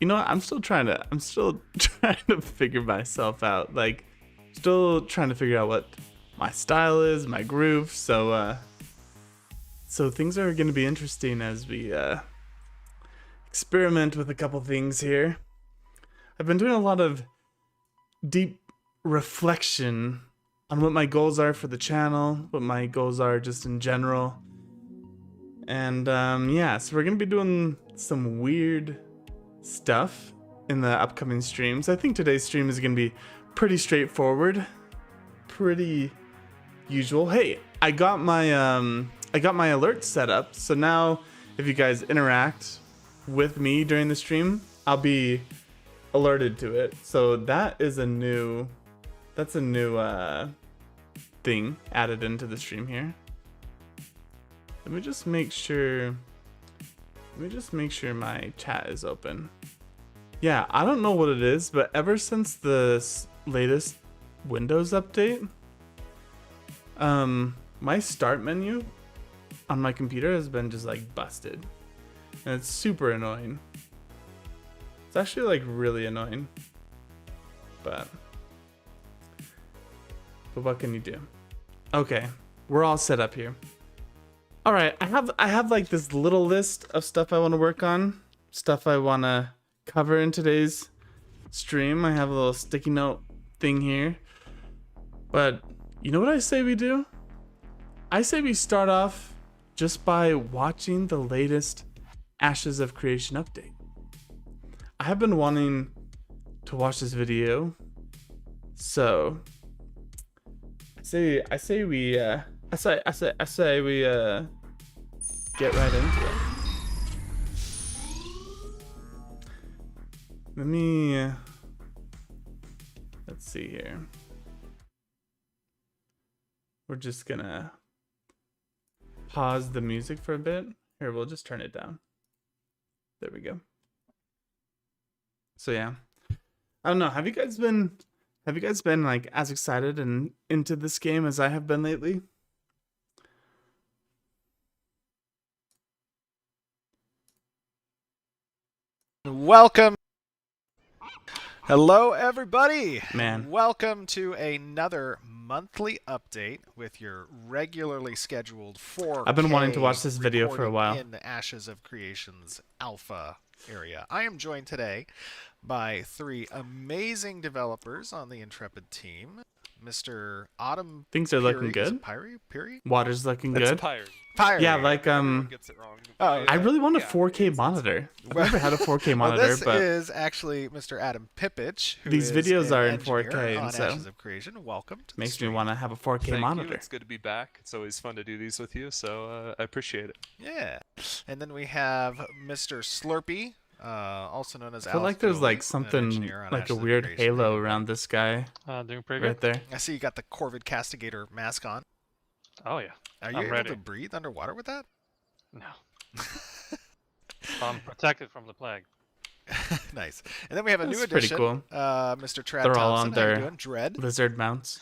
you know what? I'm still trying to figure myself out. Like, still trying to figure out what my style is, my groove. So things are going to be interesting as we experiment with a couple things here. I've been doing a lot of deep reflection on what my goals are for the channel, what my goals are just in general. And yeah, so we're going to be doing some weird stuff in the upcoming streams. I think today's stream is going to be pretty straightforward, pretty usual. Hey, I got my alerts set up, so now if you guys interact with me during the stream, I'll be alerted to it. So that is a new thing added into the stream here. Let me just make sure my chat is open. Yeah, I don't know what it is, but ever since the latest Windows update, my start menu on my computer has been just like busted. And it's super annoying. It's actually like really annoying. But what can you do? Okay, we're all set up here. All right, I have like this little list of stuff I want to work on, stuff I want to cover in today's stream. I have a little sticky note thing here. But you know what I say we do? I say we start off just by watching the latest Ashes of Creation update. I have been wanting to watch this video, so I say we get right into it. Let's see here. We're just gonna pause the music for a bit. Here, we'll just turn it down. There we go. So yeah, I don't know. Have you guys been like as excited and into this game as I have been lately? Welcome. Hello, everybody. Man. Welcome to another monthly update with your regularly scheduled 4K. I've been wanting to watch this video for a while. In the Ashes of Creation's alpha area. I am joined today by 3 amazing developers on the Intrepid team. Mr. Autumn. Things are looking good. Piri? Water's looking good. Pyre. Yeah, like Gets it wrong. I really want a 4K monitor. I've never had a 4K monitor, this but is actually Mr. Adam Pipich. Who these is videos an are in engineer 4K, on and so Ashes of Creation. Welcome to the makes me stream. want to have a 4K Thank monitor. you. It's good to be back. It's always fun to do these with you, so I appreciate it. Yeah. And then we have Mr. Slurpee, also known as I feel like there's like something like a weird halo around this guy Doing pretty good. right there. I see you got the Corvid Castigator mask on. Oh yeah. Are you I'm able ready. to breathe underwater with that? No. I'm protected from the plague. Nice. And then we have a That's new pretty addition, cool. Mr. Trad They're all Thompson. on How you their doing? Dread. lizard mounts.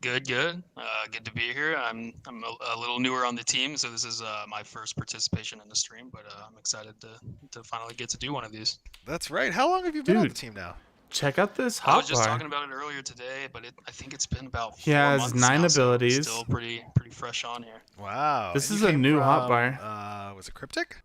Good. Good to be here. I'm a little newer on the team, so this is my first participation in the stream, but I'm excited to finally get to do one of these. That's right. How long have you been on the Dude. team now? Check out this I was hotbar. just talking about it earlier today, but I think it's been about 4 He has months 9 now, so abilities. still pretty fresh on here. Wow. This And is you a came new from, hotbar. Was it Cryptic?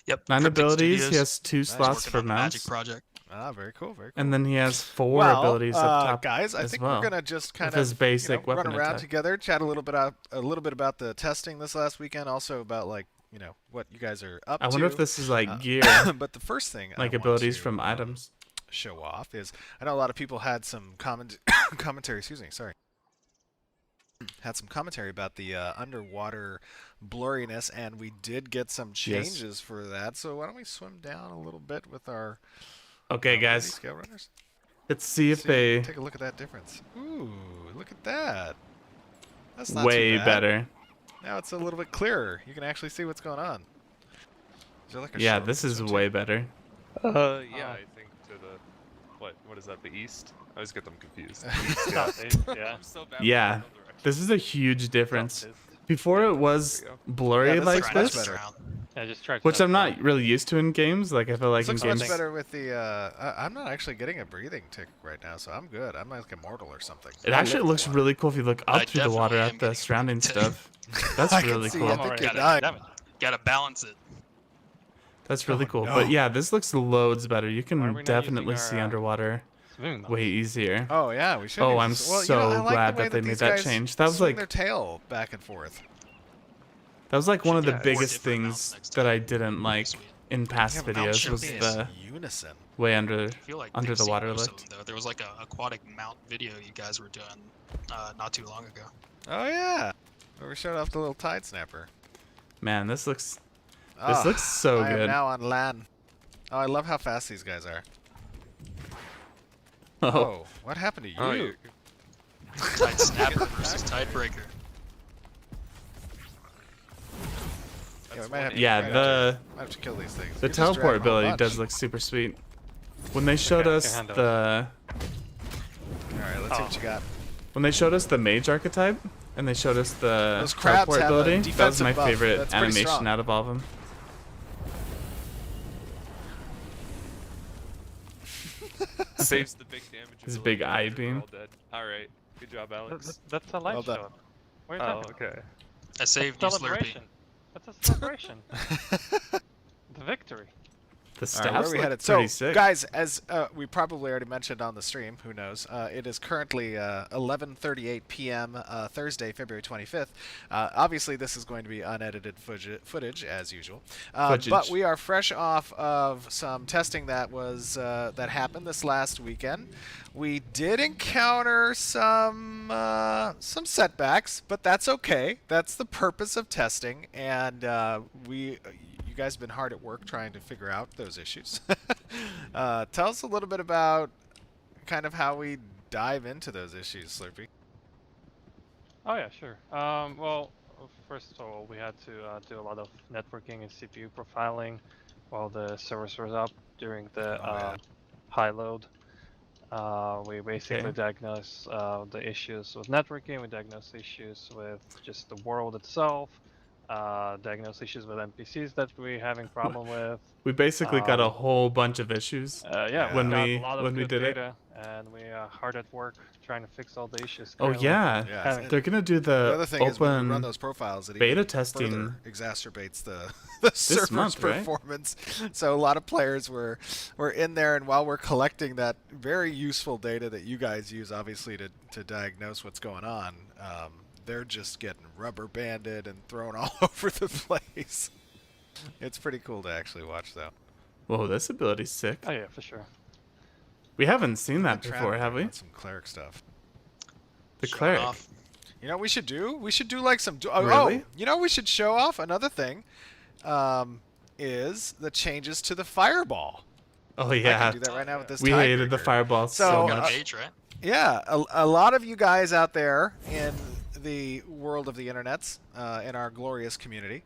Yep. 9 Cryptic abilities. He Studios, has 2 slots working for on the Magic mounts, project. Ah, very cool. Very cool. and then he has 4 well, abilities up top. guys, I as think well, we're gonna just kind with his of basic run weapon around attack. together, chat a little bit about the testing this last weekend, also about like what you guys are up I to. wonder if this is like gear, But the first thing I like want abilities to, from items. show off is I know a lot of people had some commentary. Excuse me, sorry. Had some commentary about the underwater blurriness, and we did get some changes for that. So why don't we swim down a little bit with our Okay, what are these guys, scale runners? let's see if they Take a look at that difference. Ooh, look at that. That's not way too bad. better. Now it's a little bit clearer. You can actually see what's going on. Is there like a Yeah, shark this in is swim way team? better. Yeah, I think to the what is that? The east? I always get them confused. East, yeah. Yeah. I'm so bad Yeah. with directions. This is a huge difference. South is- Before it was There we go. blurry Yeah, that's like much Trying to this. better. switch around. Yeah, just try to. which I'm not really used to in games. Like I feel like This in looks games. much better with the. I'm not actually getting a breathing tick right now, so I'm good. I'm like immortal or something. It actually looks really cool if you look up I through the water definitely at am the getting surrounding tick. stuff. That's I can really see cool. it. I'm think already you're taking dying. damage. Gotta balance it. That's really Oh, cool. no. But yeah, this looks loads better. You Why are can we not definitely using see our, underwater swimming mouse? way easier. Oh yeah, we should. Oh, use I'm this. Well, so I like glad the way that they these made that guys change. That was swing like their tail back and forth. that was like one of the Should get 4 biggest different mounts things next that time. I didn't like Sweet. in past Yeah, but mount videos should was be in the unison. way under I feel like under they've the seen water most of looked. them, though. There was like a aquatic mount video you guys were doing not too long ago. Oh yeah, where we showed off the little tide snapper. Man, this looks Ah, looks so I am good. now on land. Oh, I love how fast these guys are. Oh, Oh, what happened to you? Oh, you Tide snapper versus tide breaker. Yeah, we might have to, yeah, might have the might have to kill these things. the You just drag teleport them a ability bunch. does look super sweet. When they showed Okay, I us can handle the All right, let's see what you got. when they showed us the mage archetype and they showed us the Those crabs teleport have a ability, that was defensive my buff. favorite That's pretty animation strong. out of all of them. saves the big damage. His ability big after eye we're beam. all dead. All right, good job, Alex. That's a light Well done. show. What are you Oh, talking okay. I saved you, about? Slurpee. Celebration. That's a celebration. The victory. The All right, where staffs are we look headed? pretty So, sick. guys, as we probably already mentioned on the stream, who knows? It is currently 11:38 p.m. Thursday, February 25th. Obviously, this is going to be unedited footage as usual. But Footage. we are fresh off of some testing that was that happened this last weekend. We did encounter some setbacks, but that's okay. That's the purpose of testing, and you guys have been hard at work trying to figure out those issues. Tell us a little bit about kind of how we dive into those issues, Slurpee. Oh yeah, sure. Well, first of all, we had to do a lot of networking and CPU profiling while the servers were up during the yeah. high load. We basically Okay. diagnosed the issues with networking. We diagnosed issues with just the world itself. Diagnosed issues with NPCs that we're having problem with. We basically got a Um, whole bunch of issues. Yeah, When we got we- a lot of when we good did it. data, and we are hard at work trying to fix all the issues. Oh currently. yeah, Yeah, and they're gonna do The other the thing is when you run open those profiles, it beta even testing. further exacerbates the server's month, right? performance. So a lot of players were in there, and while we're collecting that very useful data that you guys use, obviously to diagnose what's going on, they're just getting rubber banded and thrown all over the place. It's pretty cool to actually watch, though. Whoa, this ability's sick. Oh yeah, for sure. We haven't seen that Trap before, have we? on some cleric stuff. The Showing cleric. off. You know what we should do? We should do like some... Oh, Really? you know what we should show off? Another thing is the changes to the fireball. Oh I yeah, can do that right now with this we hated the tiebreaker. fireball so So, Got a much. page, right? Yeah, a lot of you guys out there in the world of the internets, in our glorious community,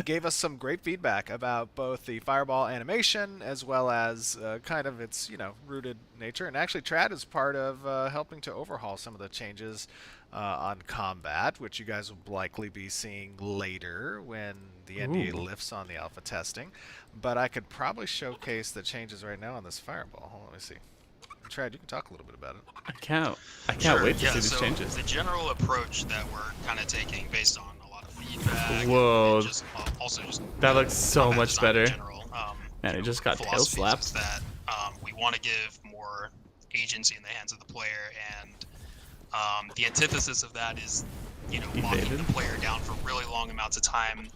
gave us some great feedback about both the fireball animation as well as kind of its rooted nature. And actually, Trad is part of helping to overhaul some of the changes on combat, which you guys will likely be seeing later when the NDA Ooh. lifts on the alpha testing. But I could probably showcase the changes right now on this fireball. Hold on, let me see. Trad, you can talk a little bit about it. I can't Sure, wait to yeah, see these so changes. The general approach that we're kind of taking based on a lot of feedback. Whoa. And just, also just That looks so combat much design in better. general, Man, it just got tail philosophies slapped. is that we want to give more agency in the hands of the player, and the antithesis of that is, locking Evaded? the player down for really long amounts of time.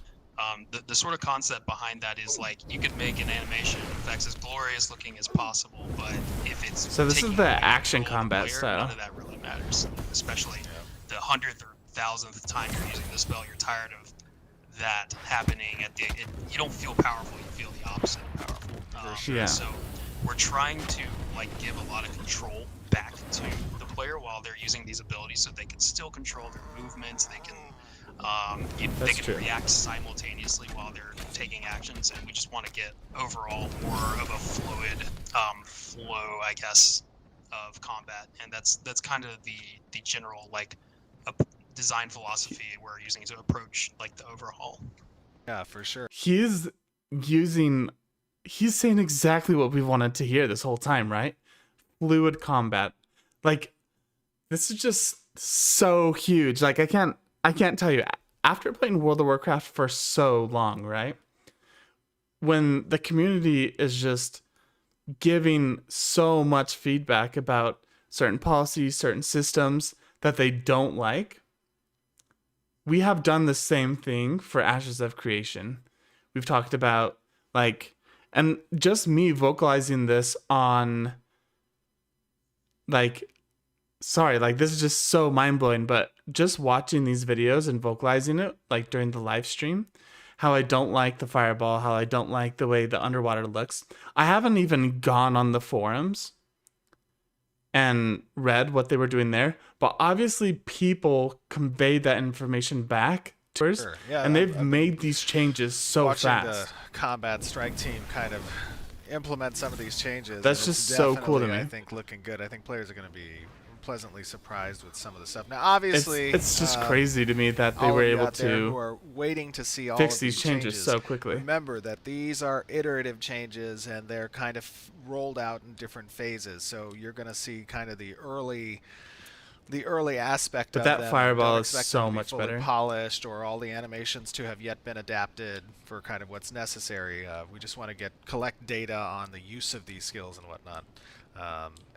The sort of concept behind that is like you could make an animation effects as glorious looking as possible, but if it's So this is taking the away action control of the combat player, style. None of that really matters, especially the 100th or 1000th time you're using the spell. You're tired of that happening at you don't feel powerful, you feel the opposite of powerful. sure. Yeah. So we're trying to give a lot of control back to the player while they're using these abilities, so they can still control their movements. They can they That's can true. react simultaneously while they're taking actions, and we just want to get overall more of a fluid flow, I guess, of combat, and that's kind of the general design philosophy we're using to approach the overhaul. Yeah, for sure. He's saying exactly what we wanted to hear this whole time, right? Fluid combat. Like, this is just so huge. Like, I can't tell you. After playing World of Warcraft for so long, right? When the community is just giving so much feedback about certain policies, certain systems that they don't like, we have done the same thing for Ashes of Creation. We've talked about, like, and just me vocalizing this on, like, sorry, like, this is just so mind-blowing, but just watching these videos and vocalizing it, like, during the live stream, how I don't like the fireball, how I don't like the way the underwater looks. I haven't even gone on the forums and read what they were doing there, but obviously people conveyed that information back to us, Yeah, and they've made these changes so watching fast. The combat strike team kind of implement some of these changes. That's and it's just so cool to definitely, me. I think looking good. I think players are going to be pleasantly surprised with some of the stuff. Now, obviously, It's just crazy to me that they all were of you able out there who to are waiting to see all fix of these changes so quickly. Remember that these are iterative changes, and they're kind of rolled out in different phases. So you're going to see kind of the early aspect But of that them. fireball Don't is expect so them to be much fully better. polished, or all the animations to have yet been adapted for kind of what's necessary. We just want to collect data on the use of these skills and whatnot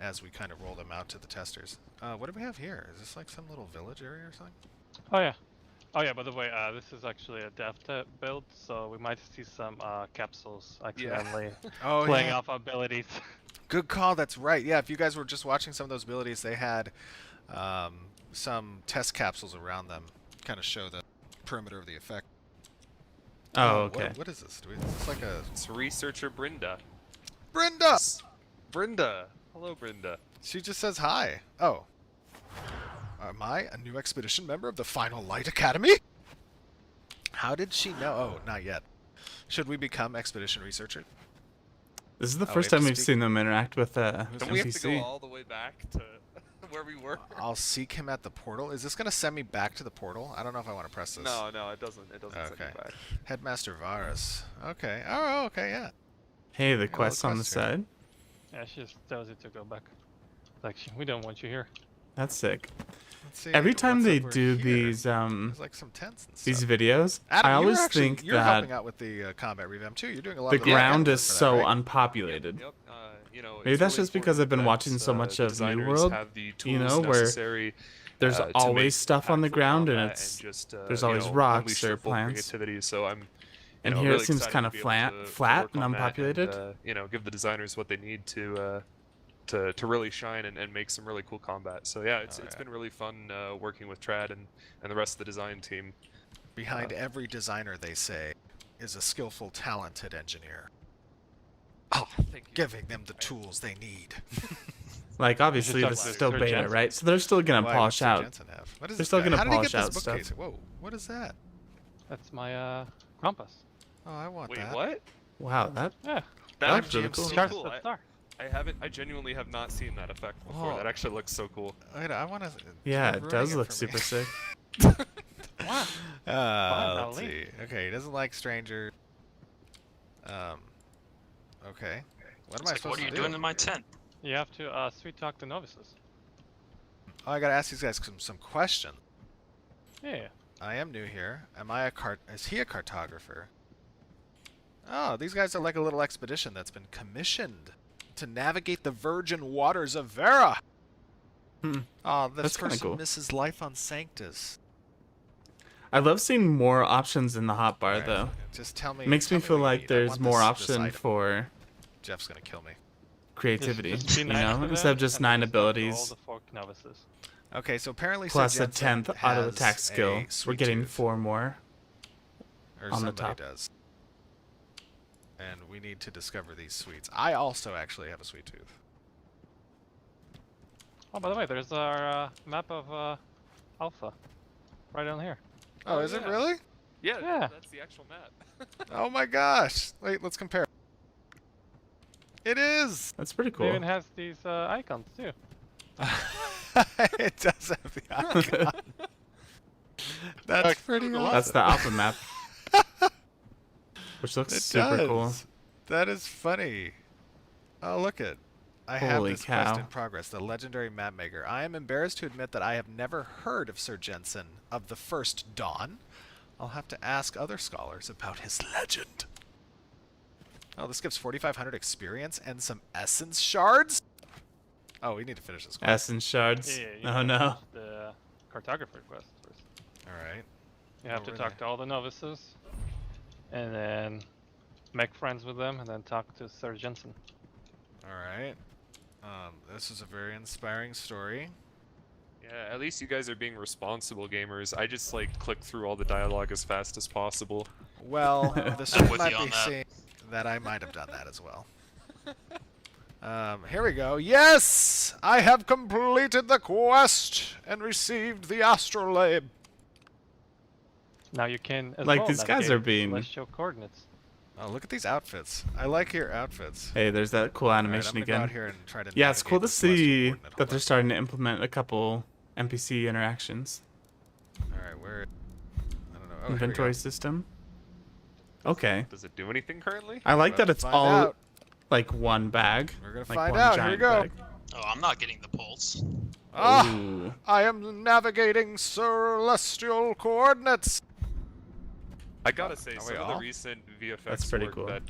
as we kind of roll them out to the testers. What do we have here? Is this like some little village area or something? Oh yeah, by the way, this is actually a dev build, so we might see some capsules accidentally Oh, playing yeah. off abilities. Good call. That's right. Yeah, if you guys were just watching some of those abilities, they had some test capsules around them, kind of show the perimeter of the effect. Oh, okay. What is this? It's like a It's researcher Brenda. Brenda. Brenda. Hello, Brenda. She just says hi. Oh. Am I a new expedition member of the Final Light Academy? How did she know? Oh, not yet. Should we become expedition researcher? This is the Oh, first we have time to we've speak. seen them interact with Don't we have to go NPC. all the way back to where we were? I'll seek him at the portal. Is this going to send me back to the portal? I don't know if I want to press this. No, it doesn't. It doesn't send Okay. you back. Headmaster Varus. Okay. Oh, okay, yeah. Hey, the Yeah, quest on the quest here. side. Yeah, she just tells you to go back. Like, we don't want you here. That's sick. Let's see Every time what's they over do here. these There's like some tents and stuff. these videos, Adam, I always you're think helping that out with the combat revamp too. You're doing a lot the of ground back is effort for so that, right? unpopulated. Yep. You know, Maybe it's that's really just because I've been important watching that, so much the of New designers World, have the you tools know, where necessary, there's to always make stuff on the impactful ground and combat it's just, there's you always know, rocks unleash or their full plants. creativity. So I'm And know, here really it seems excited kind to of be able flat, to flat work and on that unpopulated. you know, give the designers what they need to really shine and make some really cool combat. So yeah, it's been really fun working with Trad and the rest of the design team. Behind every designer, they say, is a skillful, talented engineer, Oh, thank you. giving them the tools they need. Like, obviously, talk this is about still Sir beta, Jensen. right? So they're still gonna Why, polish what's Sir out. Jensen have? What is They're this still guy? gonna How did he polish get this out stuff. bookcase? Whoa, what is that? That's my compass. Oh, I want Wait, that. what? Wow, that Yeah. That's really MGMC. cool. Charts cool. the star. I genuinely have not seen that effect before. Oh. That actually looks so cool. Wait, I want to. yeah, it does look super sick. Wow. Let's Ali. see. Okay, he doesn't like strangers. Okay. What am I It's like, supposed what are to you do? doing in my tent? You have to sweet talk the novices. Oh, I gotta ask these guys some questions. Yeah. I am new here. Is he a cartographer? Oh, these guys are like a little expedition that's been commissioned to navigate the virgin waters of Vera. Hmm. Oh, this That's kinda person cool. misses life on Sanctus. I love seeing more options in the hotbar, Alright, though. just tell me. It makes tell me feel what you like need. I there's want more this option item. for Jeff's gonna kill me. creativity, Just be you nice know, to them instead of just and 9 just talk to all abilities the 4 novices. Okay, so apparently plus Sir a Jensen 10th auto has attack skill. a We're sweet getting tooth, 4 more. or on the somebody top. does. And we need to discover these sweets. I also actually have a sweet tooth. Oh, by the way, there's our map of Alpha. Right on here. Oh, Oh, is it yeah. really? Yeah, Yeah. that's the actual map. Oh my gosh! Wait, let's compare. It is! That's pretty It cool. even has these icons too. It does have the icon. That's pretty awesome. That's the alpha map. which looks It super does. cool. That is funny. Oh, look it. I have Holy this quest cow. in progress, the legendary map maker. I am embarrassed to admit that I have never heard of Sir Jensen of the First Dawn. I'll have to ask other scholars about his legend. Oh, this gives 4,500 experience and some essence shards? Oh, we need to finish this quest. Essence shards. Yeah, you Oh gotta no. finish the cartographer quest first. Alright. You have to Over talk to all the novices, and then make friends with them, and then talk to Sir Jensen. Alright. This is a very inspiring story. Yeah, at least you guys are being responsible gamers. I just like click through all the dialogue as fast as possible. Well, the stream with might you be on that. seeing that I might have done that as well. Here we go. Yes! I have completed the quest and received the astrolabe. Now you can as Like, well these guys navigate are being- celestial coordinates. Oh, look at these outfits. I like your outfits. Hey, there's that cool Alright, animation I'm gonna go out again. here and try to Yeah, it's cool navigate to the celestial see coordinate. that Hold they're on. starting to implement a couple NPC interactions. Alright, where... I don't know. Oh, here we Inventory go. system. Okay. Does it do anything currently? I like We're that about it's to find all out. like one bag. We're gonna like find one out. Here we giant go. bag. Oh, I'm not getting the pulse. Ah! Ooh. I am navigating celestial coordinates. I gotta say, Are some we of the all? recent That's VFX pretty work cool. that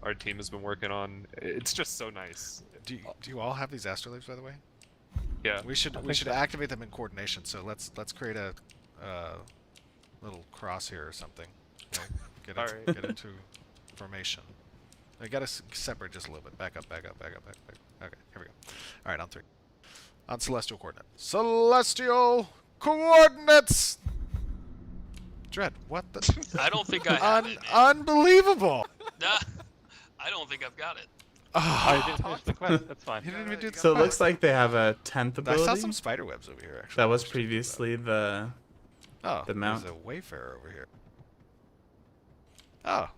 our team has been working on, it's just so nice. Do you all have these astrolabes, by the way? Yeah. We should think so. activate them in coordination. So let's create a little cross here or something. Get Alright. get into formation. I gotta separate just a little bit. Back up. Okay, here we go. All right, on 3. On celestial coordinate. Celestial coordinates. Dread, what the? I don't think I have it, man. Unbelievable. Nah, I don't think I've got it. Oh, you Oh, didn't finish the quest. That's fine. you didn't even do the So it quest. looks like they have a 10th I ability. saw some spider webs over here. Actually, That was Let's check those out. previously the... Oh, the mount. there's a wayfarer over here. Oh,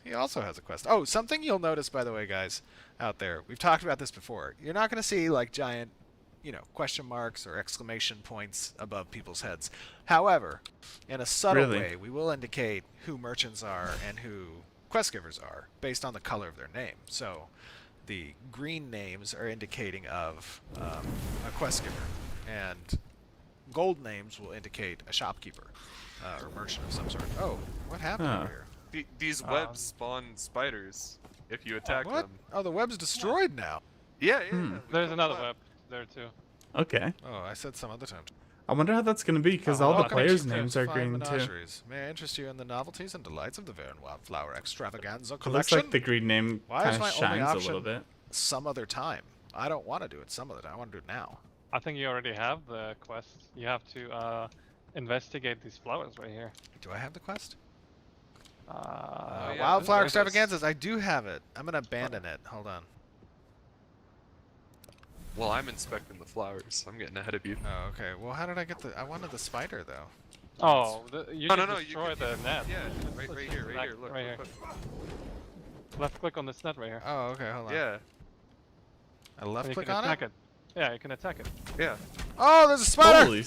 he also has a quest. Oh, something you'll notice, by the way, guys, out there. We've talked about this before. You're not going to see like giant, question marks or exclamation points above people's heads. However, in a subtle Really? way, we will indicate who merchants are and who quest givers are based on the color of their name. So, the green names are indicating of a quest giver, and gold names will indicate a shopkeeper or merchant of some sort. Oh, what happened Huh. over here? These webs spawn spiders if you attack What? them. Oh, the web's destroyed now. Yeah, yeah. Hmm. we There's killed another the web there too. Okay. Oh, I said some other time. I wonder how that's going to be, because Oh, all the welcome players' to names are Fine green too. Menageries. May I interest you in the novelties and delights of the Verne Wildflower Extravaganza It looks collection? like the green name Why is kind of my only shines a option- little bit. Some other time. I don't want to do it some other time. I want to do it now. I think you already have the quest. You have to investigate these flowers right here. Do I have the quest? yeah, Wildflower there's this. Extravaganzas. I do have it. I'm going to abandon it. Hold on. Well, I'm inspecting the flowers. I'm getting ahead of you. Oh, okay. Well, how did I get the... I wanted the spider, though. Oh, you No, can no, no. You destroy can, the net. Yeah, right Let's here, just right back- here. Look, right here. look, look. Left click on this net right here. Oh, okay. Hold on. Yeah, I left And you click can on attack it? it. Yeah, you can attack it. yeah. Oh, there's a spider! Holy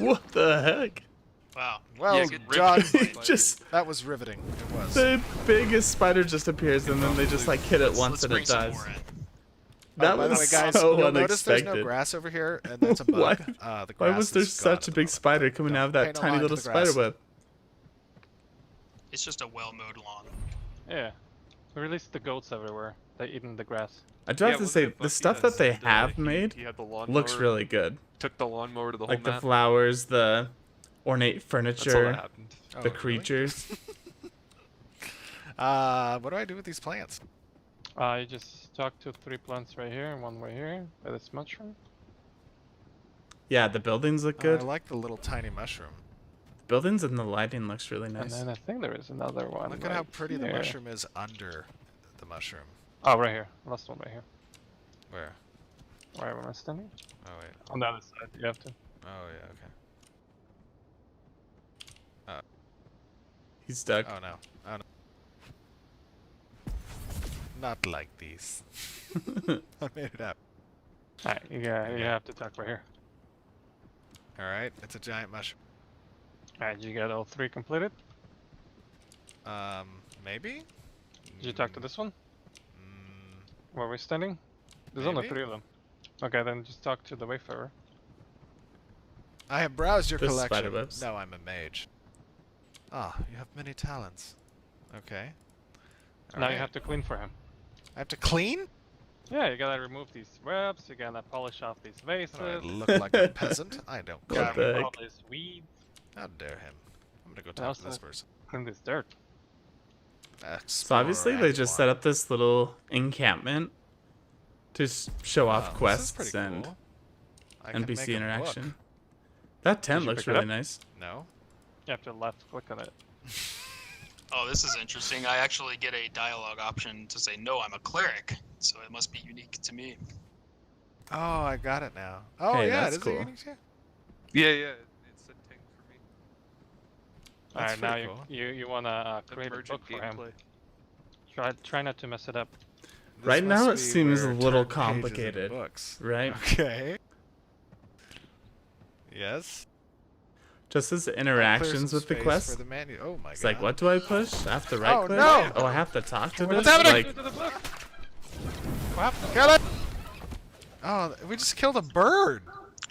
what the heck? Wow. Well Yeah, get done. riveted. Just That was riveting. It was. the biggest spider just appears and then they just like hit it once Let's and bring it some dies. more in. That By the was way, guys, so you'll notice there's unexpected. no grass over here, and that's a bug. Why- The Why grass was there is gone such a at the big moment. spider coming out of Don't that pay no tiny mind to little the grass. spider web? It's just a well-mowed lawn. Yeah. We released the goats everywhere. They eaten the grass. I do have to wasn't say, it the Bucky stuff that they said, have he- made he had the looks lawnmower, really good. Took the lawnmower to the whole Like the map. flowers, the ornate That's all that furniture, happened. Oh, the really? creatures. What do I do with these plants? You just talk to 3 plants right here and 1 right here by this mushroom. Yeah, the buildings look I good. like the little tiny mushroom. Buildings and the lighting looks really And nice. then I think there is another one. Look at how right pretty the here. mushroom is under the mushroom. Oh, right here. Last one right here. Where? Where am I standing? Oh, wait. On the other side. You have to. Oh, yeah, okay. He's stuck. Oh, no. Oh, no. Not like these. I made it up. Alright, you have to talk right here. Alright, it's a giant mushroom. Alright, you got all 3 completed? Maybe? Did you talk to this one? Mm, Where we're standing? There's only Maybe. 3 of them. Okay, then just talk to the Wayfarer. I have browsed your This collection. spiderwebs. No, I'm a mage. Ah, you have many talents. Okay. Now you Alright. have to clean for him. I have to clean? Yeah, you gotta remove these webs, you gotta polish off these vases, Do I look like a peasant? I don't What care. the remove heck? all these weeds, How dare him. I'm gonna go And talk to this also- person. clean this dirt. So obviously they just set up up this little encampment to show off quests pretty and cool. I can make NPC a interaction. book. That tent you looks pick it really up? nice. No? You have to left click on it. Oh, this is interesting. I actually get a dialogue option to say, no, I'm a cleric. So it must be unique to me. Oh, I got it now. Oh, Hey, yeah, that's it is cool. a unique too. Yeah, it's a ting for me. That's Alright, now pretty cool. you wanna create a Emergent book for him. gameplay. Try not to mess it up. This Right now must it be seems where a little turn pages in complicated. Books. Right? Okay. Yes. Just as I'll clear interactions some with the space quest. for the menu. Oh my It's god. like, what do I push? I have to right Oh, click? no! Oh, I have to talk to What's this? happening? Like, To the book! What happened? Kill it! Oh, we just killed a bird.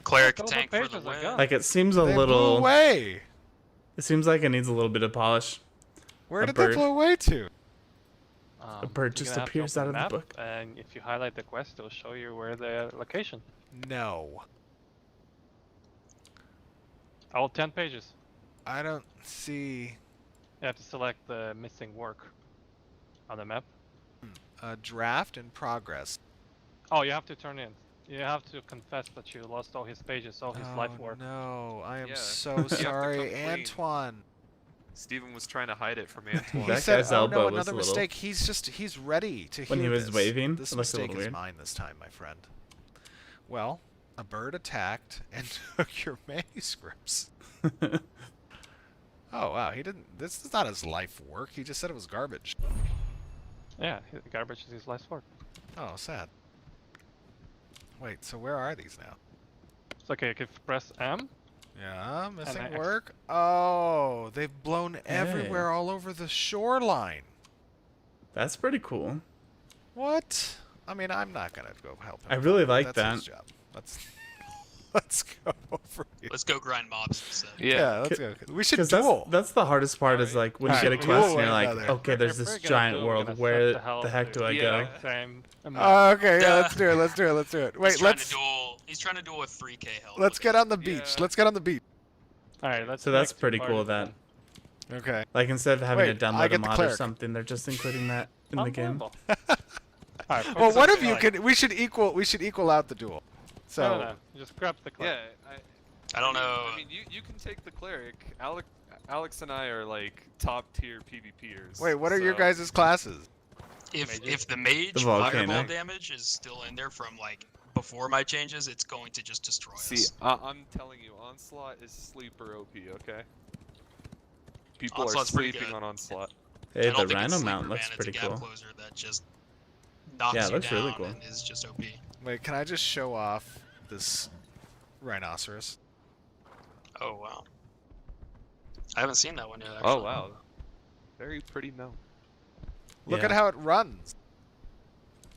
Cleric Double tank for the pages, I win. got. like it seems a They blew little. away. It seems like it needs a little bit of polish. Where A did bird. they blow away to? A bird you're just gonna have to appears open out of the map, book. And if you highlight the quest, it'll show you where the location. No. All 10 pages. I don't see You have to select the missing work on the map. a draft in progress. Oh, you have to turn in. You have to confess that you lost all his pages, all his life Oh, work. no, I am Yeah. so You have to sorry, come clean. Antoine. Steven was trying to hide it from Antoine. He That said, guy's "Oh elbow no, was another a little- mistake." He's ready to hear When he was this. waving, This it looked a mistake little is weird. mine this time, my friend. Well, a bird attacked and took your manuscripts. Oh wow, he didn't. This is not his life work. He just said it was garbage. Yeah, garbage is his life's work. Oh, sad. Wait, so where are these now? It's okay, if you press M, Yeah, missing X. work. Oh, they've blown everywhere all over the shoreline. That's pretty cool. What? I mean, I'm not gonna go help him. I really like That's that. his job. Let's go over here. Let's go grind mobs instead. Yeah, let's go. We should Because duel. that's the hardest part is like when you Alright, get a duel quest and you're right like, now there. okay, there's If this we're gonna giant do, we're world. gonna set Where hell the heck do I Yeah. go? same amount. Oh, okay, yeah, Yeah. let's do it. Let's do it. Let's do it. Wait, He's trying let's to duel. He's trying to duel with 3K health. let's with get it. on the beach. Yeah. Let's get on the beach. Alright, let's So that's make two pretty cool parties that, Okay. like, instead of having Wait, to I download a get the mod or cleric. something, they're just including that in then. the game. Unbelievable. Alright, Well, focus one on of you cleric. can. We should equal out the duel. So No, just grab the cleric. Yeah, I don't know. I mean, you can take the cleric. Alex and I are like top tier PvPers. wait, what are your so- guys' classes? If the mage The volcano. fireball damage is still in there from like before my changes, it's going to just destroy See, us. I'm telling you, Onslaught is sleeper OP. Okay. People Onslaught's are pretty sleeping good. on Onslaught. Hey, I don't the think it's Rhino sleeper Mount looks ban, pretty it's a gap cool. closer that just knocks Yeah, it you looks down really cool. and is just OP. Wait, can I just show off this rhinoceros? Oh wow. I haven't seen that one yet. Oh Actually. wow. Very pretty mount. Look Yeah. at how it runs.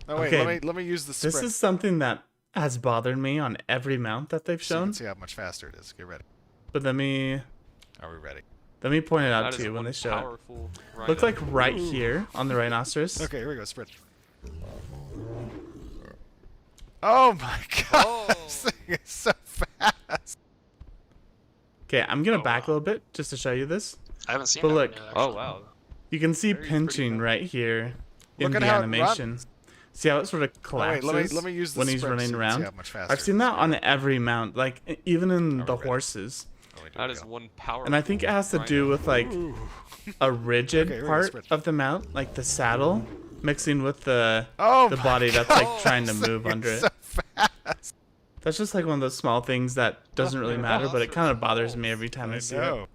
Oh wait, Okay, let me use the sprint. This is something that has bothered me on every mount that they've so you shown. can see how much faster it is. Get ready. But let me Are we ready? point it out That to is you when one they show it. powerful Looks rhino. like right here on the rhinoceros. Okay, here we go. Sprint. Oh my god! Oh. This thing is so fast. Okay, I'm gonna Oh, back a wow. little bit just to show you this. I haven't seen But that look- one yet. Oh Actually. wow. You can see Very pretty pinching mount. right here in Look at the how it animation. runs. See how it sort of Oh, wait, collapses let me use the when he's sprint running so you can see around? how much faster I've seen it that is. on every mount, like even in Are the we ready? horses. Oh, wait, That here we is go. one powerful. And I think it has to do with like Ooh. a rigid Okay, we're gonna part sprint. of the mount, like the saddle, mixing with the Oh the my body that's God, like trying to this move thing under is it. So fast. That's just like one of those small things that doesn't really matter, but it kind of bothers me every time I see it. know.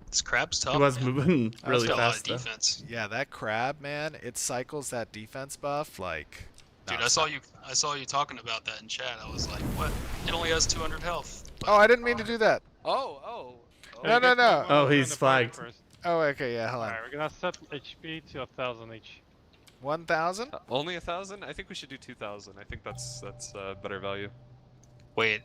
This crab's tough. He was man. moving I really Got a lot of fast though. defense. Yeah, that crab, man, it cycles that defense buff like. Dude, no, I saw you talking about that in chat. I was like, what? It only has 200 health. But, Oh, I didn't mean to do that. Oh. No, no, no. Oh, he's flagged. Oh, okay, yeah, hold on. Alright, we're gonna set HP to 1,000 each. 1,000? Only 1,000? I think we should do 2,000. I think that's better value. Wait,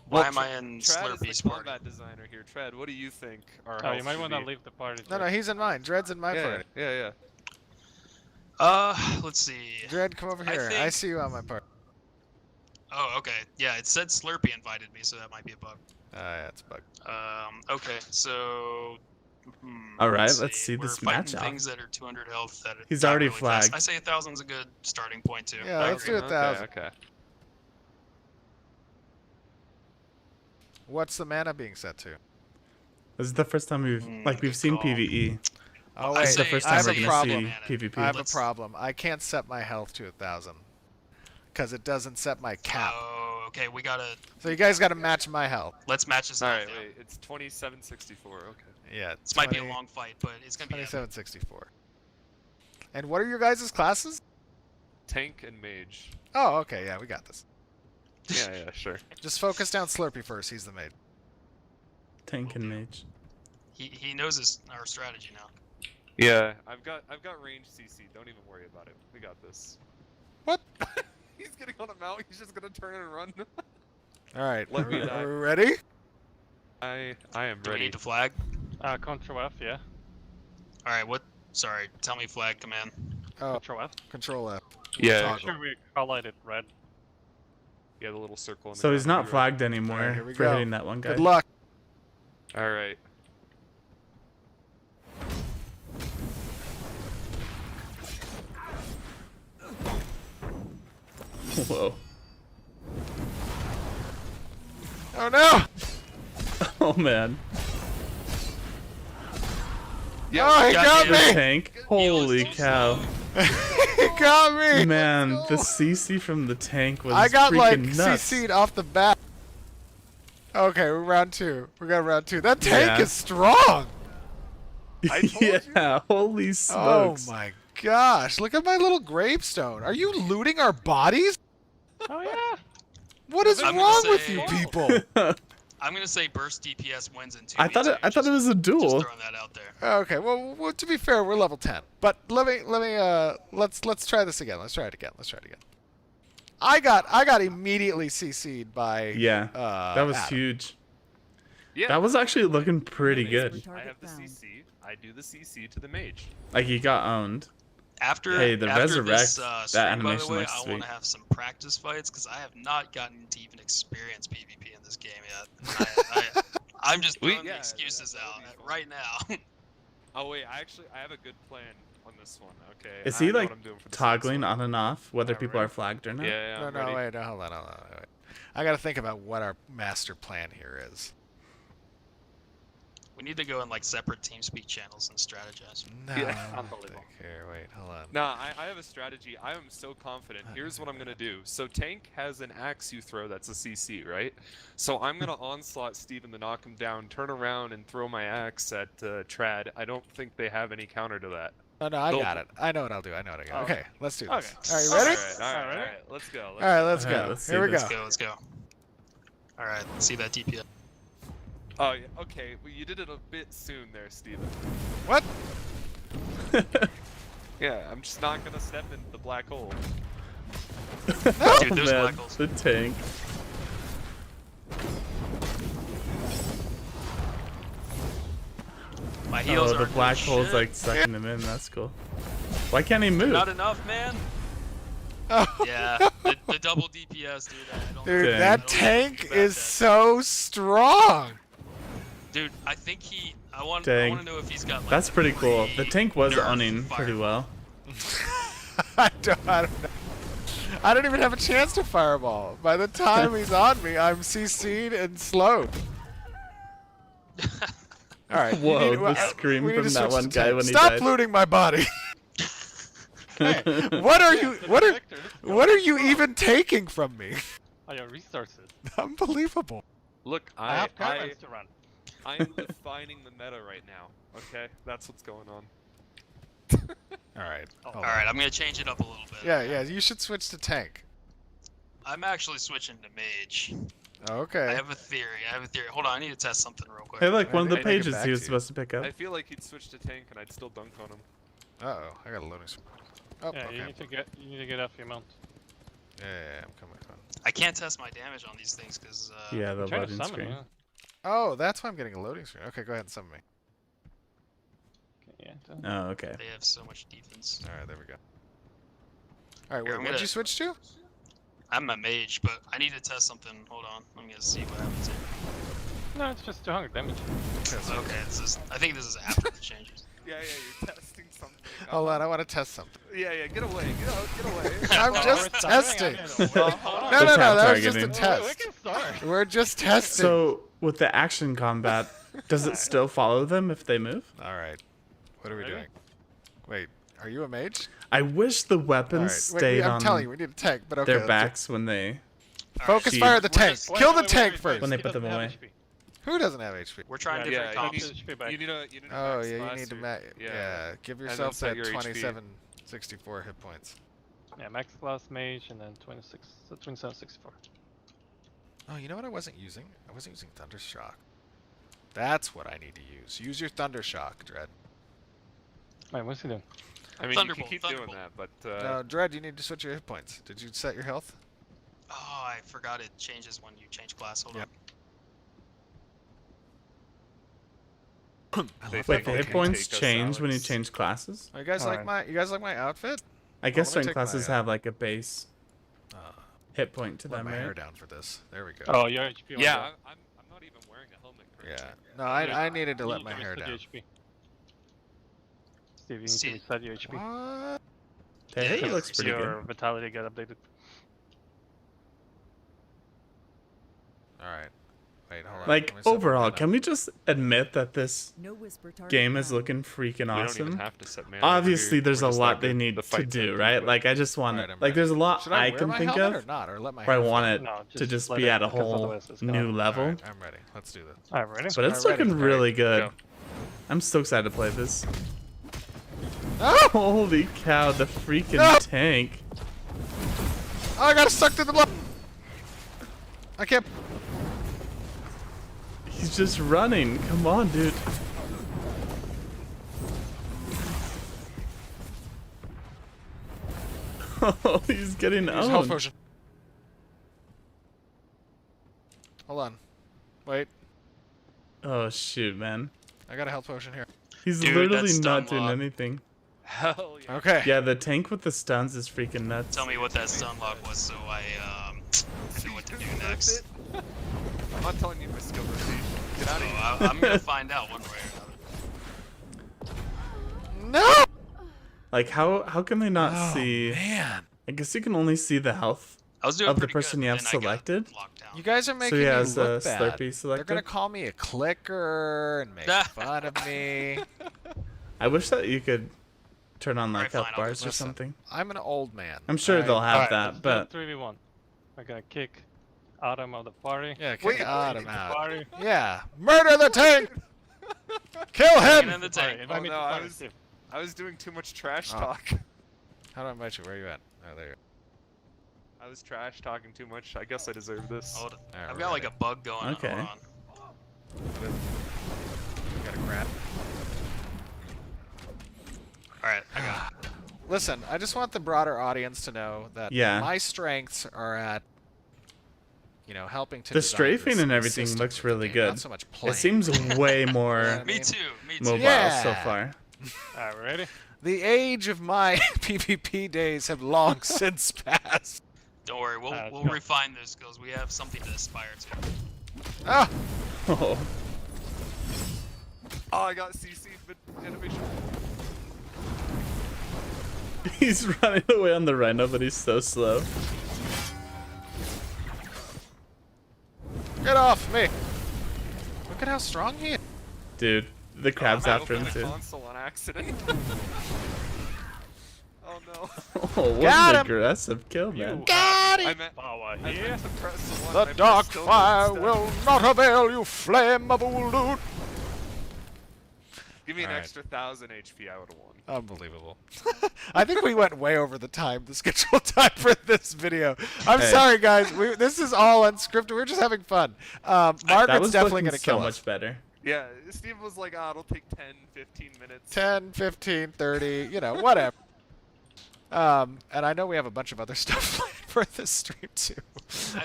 Well, why am I in Trad is Slurpee's the party? combat designer here. Trad, what do you think our Oh, you health might should want to be? leave the party. No, Dread. he's in mine. Dread's in my Yeah, party. yeah. Let's see. Dread, come over I here. I think- see you on my party. Oh, okay. Yeah, it said Slurpee invited me, so that might be a bug. Yeah, it's a bug. Okay, so. All right, let's see We're this fighting matchup. Things that are 200 health. That He's die already really fast. flagged. I say 1,000's a good starting point too. Yeah, I let's agree. do 1,000. Okay. What's the mana being set to? This is the first time we've good seen call. PvE. Oh, I It's the say- first I time we're say gonna problem. see I PvP. have Let's- a problem. I can't set my health to 1,000 because it doesn't set my cap. Oh, okay. We gotta. So you guys got to match my health. Let's match this All up. right, yeah. wait. It's 2764. Okay. Yeah, This might be a long fight, but it's gonna be. epic. 2764. And what are your guys' classes? Tank and mage. Oh, okay, yeah, we got this. Yeah, sure. Just focus down Slurpee first. He's the maid. Tank and mage. He knows our strategy now. Yeah, I've got range CC. Don't even worry about it. We got this. What? He's getting on a mount. He's just gonna turn and run. All right, Let me are die. we ready? I am Do we ready. need to flag? Control F, yeah. All right. What? Sorry. Tell me flag command. Oh, Control F. Control F. Yeah. Toggle. Make sure we highlighted red. Yeah, the little circle. In the So he's corner, not you're flagged Alright, anymore here we for go. hitting that one guy. Good luck. right. All right. Whoa. Oh no! Oh man. Yeah, Oh, he got The me! tank. He was Holy too cow. He got me! Man, Let's the go. CC from the tank was I got like freaking nuts. CC'd off the bat. Okay, we're round 2. We got round 2. That tank Yeah. is strong! I told you. Yeah, holy Oh smokes. my gosh, look at my little gravestone. Are you looting our bodies? Oh yeah. What is I'm gonna wrong with say- you people? I'm gonna say burst DPS wins in 2. I thought it was a Just duel. throwing that out there. Okay, well, to be fair, we're level 10. But let's try this again. Let's try it again. I got immediately CC'd by Yeah, that was Adam. huge. Yeah. That was actually looking pretty good. I have the CC. I do the CC to the mage. Like he got owned. After Hey, the after resurrect, this, that stream, animation by the way, looks I want sweet. to have some practice fights because I have not gotten to even experience PvP in this game yet. I'm just throwing the Yeah, excuses that would out be fun. right now. Oh wait, I have a good plan on this one. Okay. Is I he know like what I'm doing for this next toggling one. on and off whether Yeah, people right. are flagged or not? Yeah, I'm No, ready. wait, no, hold on, wait. I gotta think about what our master plan here is. We need to go in like separate TeamSpeak channels and strategize. No, Yeah. I don't Unbelievable. think here, wait, hold on. Nah, I have a strategy. I am so confident. Here's what I'm gonna do. So tank has an axe you throw that's a CC, right? So I'm gonna onslaught Steven to knock him down, turn around and throw my axe at Trad. I don't think they have any counter to that. No, I They'll- got it. I know what I'll do. Okay. Okay, let's do this. Okay. All right, you ready? All right. Let's go. All right, let's Alright, go. let's see Here we this. go. Let's go. All right, let's see that DPS. Oh, yeah, okay. Well, you did it a bit soon there, Steven. What? Yeah, I'm just not gonna step into the black hole. Oh Dude, those man, black holes. the tank. My heels Oh, are the black hole's like sucking him in. That's cool. Why can't he move? not enough, man. Oh, Yeah, the double DPS, dude. I don't dude, Dang. I that don't tank think about is that. so strong. Dude, I think he. I want Dang. to know if he's got like. That's pretty cool. The 3 tank was nerf owning fire. pretty well. I don't know. I don't even have a chance to fireball. By the time he's on me, I'm CC'd and slowed. All right. you Whoa, need- the well, scream we need from to that switch one to guy tank. when he Stop died. looting my body. Hey, what are you? What are you even taking from me? Oh, your resources. Unbelievable. Look, I have caravans to run. I'm defining the meta right now. Okay, that's what's going on. All right. Oh, hold All on. right, I'm gonna change it up a little bit. Yeah. You should switch to tank. I'm actually switching to mage. I Okay. have a theory. Hold on, I need to test something real quick. Hey, look, one of the I can get pages back he was to you. supposed to pick up. I feel like he'd switch to tank and I'd still dunk on him. Uh-oh, I got a loading screen. Oh, Yeah, okay. you need to get off your mount. Yeah, I'm coming. I can't test my damage on these things because Yeah, the I'm trying to loading summon screen. you. Oh, that's why I'm getting a loading screen. Okay, go ahead and summon me. Okay, yeah. Oh, okay. they have so much defense. Alright, there we go. Alright, Here, what I'm did gonna- you switch to? I'm a mage, but I need to test something. Hold on, I'm gonna see what happens here. No, it's just 200 damage. Okay, I think this is after the changes. Yeah, you're testing something. Hold on, I want to test something. Yeah, get away. Get away. I'm just testing. No, The no, tap that was just a targeting. test. We can start. We're just testing. So, with the action combat, does it still follow them if they move? Alright, what are we Ready? doing? Wait, are you a mage? I wish the weapons Alright, stayed I'm on telling you, we need a tank, but okay. their let's backs when they... Focus Shield. fire at the We're tank. just- Kill the Wait, tank wait, first. When they he put them doesn't have away. HP. Who doesn't have HP? We're trying Yeah, different yeah, comps. you His HP back. You need a Oh, max yeah, you class need to or- yeah. Give then yourself set that your HP. 2764 hit points. Yeah, max class mage and then 2764. Oh, you know what I wasn't using? I wasn't using Thundershock. That's what I need to use. Use your Thundershock, Dread. Wait, what's he doing? I mean, Thunderbolt, you can keep Thunderbolt. doing that, but No, Dread, you need to switch your hit points. Did you set your health? Oh, I forgot it changes when you change class. Hold Yep. on. they Wait, think the they hit can points take us change out. when you change classes? Oh, you guys like Alright. my outfit? I guess let me certain take classes my, have like a base Uh, hit point to let them, my hair right? down for this. There we go. Oh, your HP. went Yeah, down. I'm not even wearing a helmet. Yeah. Currently. No, I needed to You let need my hair reset down. your HP. Steve, you need See- to reset your HP. What? Hey, Yeah, it yeah, looks pretty Your good. vitality got updated. Alright. Wait, hold on. Like, Let me set my overall, mana. can we just admit that this No whisper target game is found. looking freaking We don't awesome? even have to set mana. Obviously, We're there's a just lot that they good. need The to fight's do, ended right? quick. Like, I just want Alright, to, I'm like, ready. there's a lot Should I I wear can my think helmet of, or not? Or let my where I hair want fall? it No, to just let be it, at a because whole otherwise it's gonna- new level. Alright, I'm ready. Let's do this. Alright, ready? But it's Alright, ready. looking really good. go. I'm so excited to play this. Oh! Holy cow, the freaking No! tank. Oh, I got sucked through the blood! I can't... He's just running. Come on, dude. Oh, he's getting Use health owned. potion. Hold on. Wait. Oh, shoot, man. I got a health potion here. He's Dude, literally that's not stun doing lock. anything. Hell yeah. Okay. Yeah, the tank with the stuns is freaking nuts. Tell me what that stun lock was, so I know what to do next. I'm not telling you my skill rotation. Get out So of here. I'm gonna find out one way or another. No! Like, how can they not Oh, see? man. I guess you can only see the health. I was doing Of the pretty person good, you have and I got selected? locked down. You guys are So making he me has a look bad. Slurpee They're selected. gonna call me a clicker and make fun of me. I wish that you could turn on like Alright, fine, health I'll bars or Listen, something. I'm an old man. I'm sure alright? they'll have Alright, that, but 3v1. We're gonna kick Adam out of the party. Yeah, kick Wait, Adam wait. out. Party. Yeah, murder the tank! Kill Get him! in the tank. Alright, invite Oh, me to no, the I party, was- Steve. I was doing too much trash Oh. talk. How do I invite you? Where are you at? Oh, there you I was trash talking too much. I guess I deserve this. Hold are. I've Alright, got we're like a ready. bug going. Okay. Hold on. Got a grab. Alright, I got it. Listen, I just want the broader audience to know that Yeah. my strengths are at, helping to The design strafing this and everything system looks of the really game, good. Not so much playing. it seems way more Yeah. Me too. Me too. mobile Yeah. so far. Alright, ready? The age of my PvP days have long since passed. Don't worry, we'll Let's we'll go. refine those skills. We have something to aspire to. Ah! Oh, Oh, I got CC animation. he's running away on the rhino, but he's so slow. Get off me! Look at how strong he is. Dude, the crab's I after him opened the too. console on accident. Oh no. Oh, what Got an him! aggressive kill, man. Got I him! meant, Power I here. meant to press the one. The I pressed dark tilde fire instead. will not avail, you flame of Ulud! Give me an Alright. extra 1,000 HP, I would have won. Unbelievable. I think we went way over the scheduled time for this video. I'm Hey. sorry, guys. This is all unscripted. We're just having fun. That Margaret's was definitely looking going to so kill much us. better. Yeah, Steve was like, it'll take 10, 15 minutes. 10, 15, 30, whatever. And I know we have a bunch of other stuff planned for this stream too.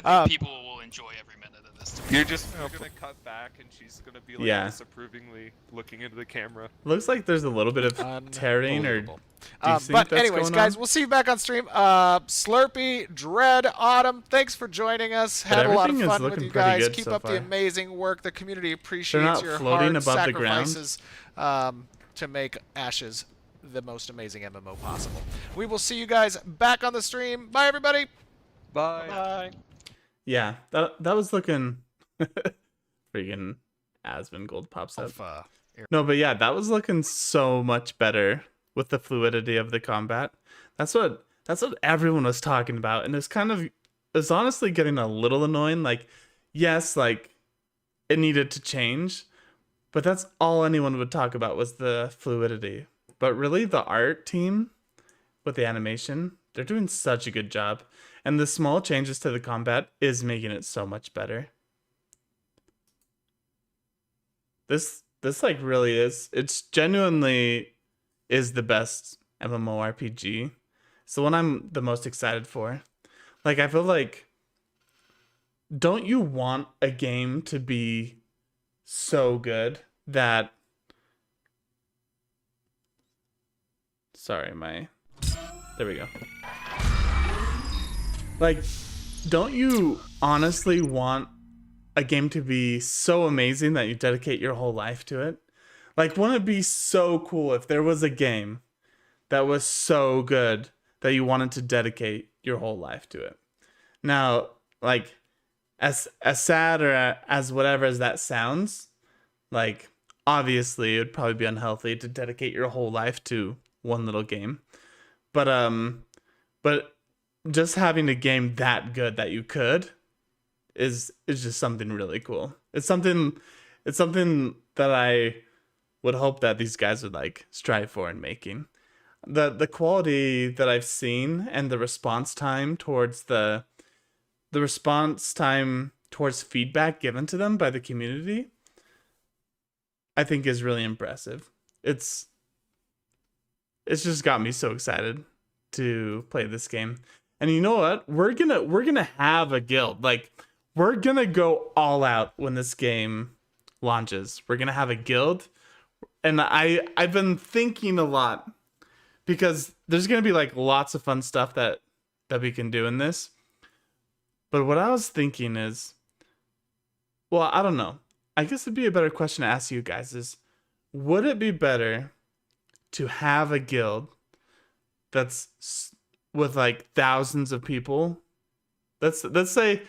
I think people will enjoy every minute of this. You're gonna cut back and she's gonna be like Yeah. disapprovingly looking into the camera. Looks like there's a little bit of tearing or Unbelievable. desync But that's anyways, going guys, on. we'll see you back on stream. Slurpee, Dread, Autumn, thanks for joining us. Had a lot of everything is fun with looking you pretty guys. good Keep so up the far. amazing work. The community appreciates not your floating hard above the ground. sacrifices to make Ashes the most amazing MMO possible. We will see you guys back on the stream. Bye, everybody. Bye. Bye. Yeah, that was looking freaking Asvin Gold pops up. No, but yeah, that was looking so much better with the fluidity of the combat. That's what everyone was talking about, and it's honestly getting a little annoying. Like, yes, like it needed to change, but that's all anyone would talk about was the fluidity. But really, the art team with the animation, they're doing such a good job, and the small changes to the combat is making it so much better. This like really is. It's genuinely is the best MMORPG. It's the one I'm the most excited for. Like, I feel like, don't you want a game to be so good that... Sorry, there we go. Like, don't you honestly want a game to be so amazing that you dedicate your whole life to it? Like, wouldn't it be so cool if there was a game that was so good that you wanted to dedicate your whole life to it? Now, like, as sad or as whatever as that sounds, like, obviously it would probably be unhealthy to dedicate your whole life to one little game. But just having a game that good that you could is just something really cool. It's something that I would hope that these guys would like strive for in making. The quality that I've seen and the response time towards the response time towards feedback given to them by the community, I think is really impressive. It's just got me so excited to play this game. And you know what? We're gonna have a guild. Like, we're gonna go all out when this game launches. We're gonna have a guild. And I've been thinking a lot, because there's gonna be like lots of fun stuff that we can do in this. But what I was thinking is, well, I don't know. I guess it'd be a better question to ask you guys is, would it be better to have a guild that's with like thousands of people? Let's say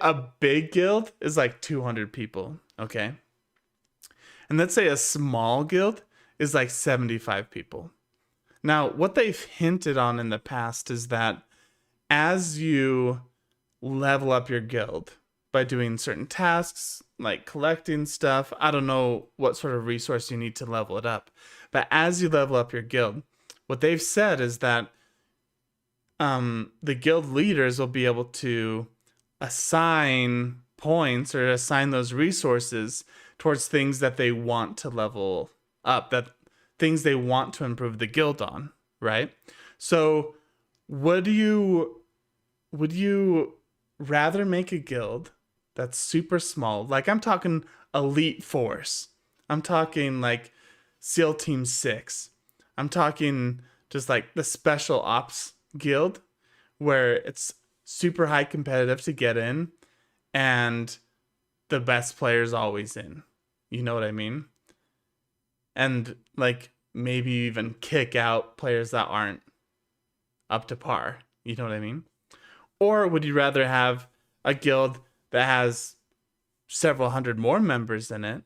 a big guild is like 200 people, okay? And let's say a small guild is like 75 people. Now, what they've hinted on in the past is that as you level up your guild by doing certain tasks, like collecting stuff, I don't know what sort of resource you need to level it up, but as you level up your guild, what they've said is that the guild leaders will be able to assign points or assign those resources towards things that they want to level up, that things they want to improve the guild on, right? So would you rather make a guild that's super small? Like, I'm talking Elite Force. I'm talking like SEAL Team 6. I'm talking just like the Special Ops guild, where it's super high competitive to get in and the best players always in. You know what I mean? And like maybe even kick out players that aren't up to par. You know what I mean? Or would you rather have a guild that has several hundred more members in it,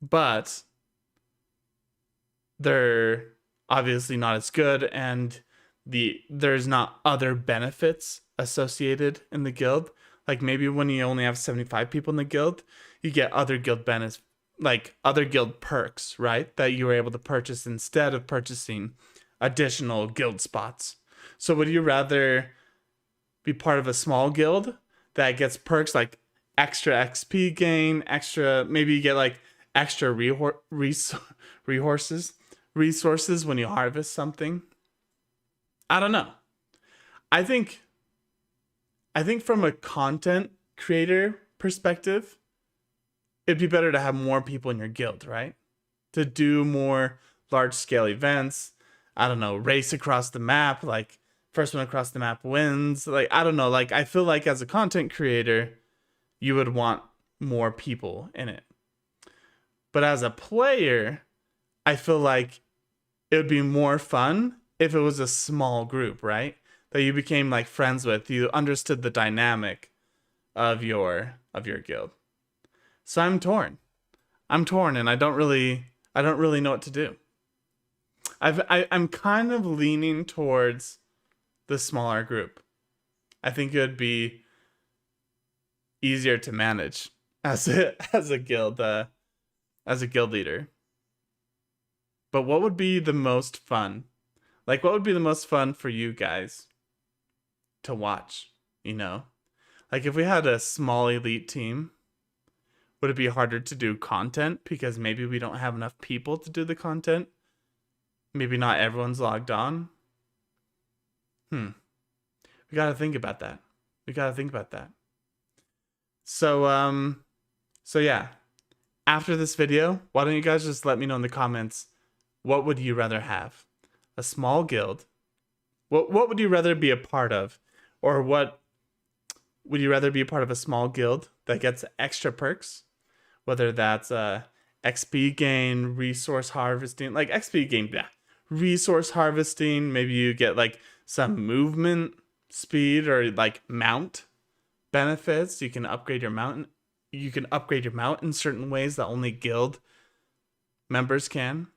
but they're obviously not as good, and there's not other benefits associated in the guild? Like, maybe when you only have 75 people in the guild, you get other guild benefits, like other guild perks, right? That you were able to purchase instead of purchasing additional guild spots. So would you rather be part of a small guild that gets perks like extra XP gain, extra, maybe you get like extra resources when you harvest something. I don't know. I think from a content creator perspective, it'd be better to have more people in your guild, right? To do more large scale events. I don't know, race across the map, like first one across the map wins. Like, I don't know, like I feel like as a content creator, you would want more people in it. But as a player, I feel like it would be more fun if it was a small group, right? That you became like friends with, you understood the dynamic of your guild. So I'm torn, and I don't really know what to do. I'm kind of leaning towards the smaller group. I think it would be easier to manage as a guild leader. But what would be the most fun? Like, what would be the most fun for you guys to watch? You know, like if we had a small elite team, would it be harder to do content because maybe we don't have enough people to do the content? Maybe not everyone's logged on. We gotta think about that. So yeah. After this video, why don't you guys just let me know in the comments, what would you rather have? A small guild? What would you rather be a part of? Or what would you rather be a part of a small guild that gets extra perks? Whether that's XP gain, resource harvesting, like XP gain, yeah. Resource harvesting, maybe you get like some movement speed or like mount benefits. You can upgrade your mount. You can upgrade your mount in certain ways that only guild members can.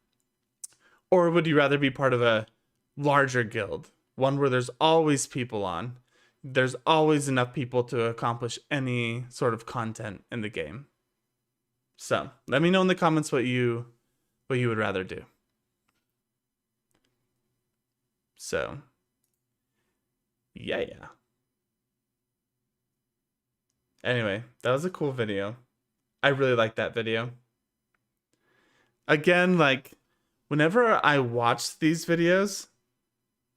Or would you rather be part of a larger guild, one where there's always people on? There's always enough people to accomplish any sort of content in the game. So let me know in the comments what you would rather do. So yeah. Anyway, that was a cool video. I really liked that video. Again, like whenever I watch these videos,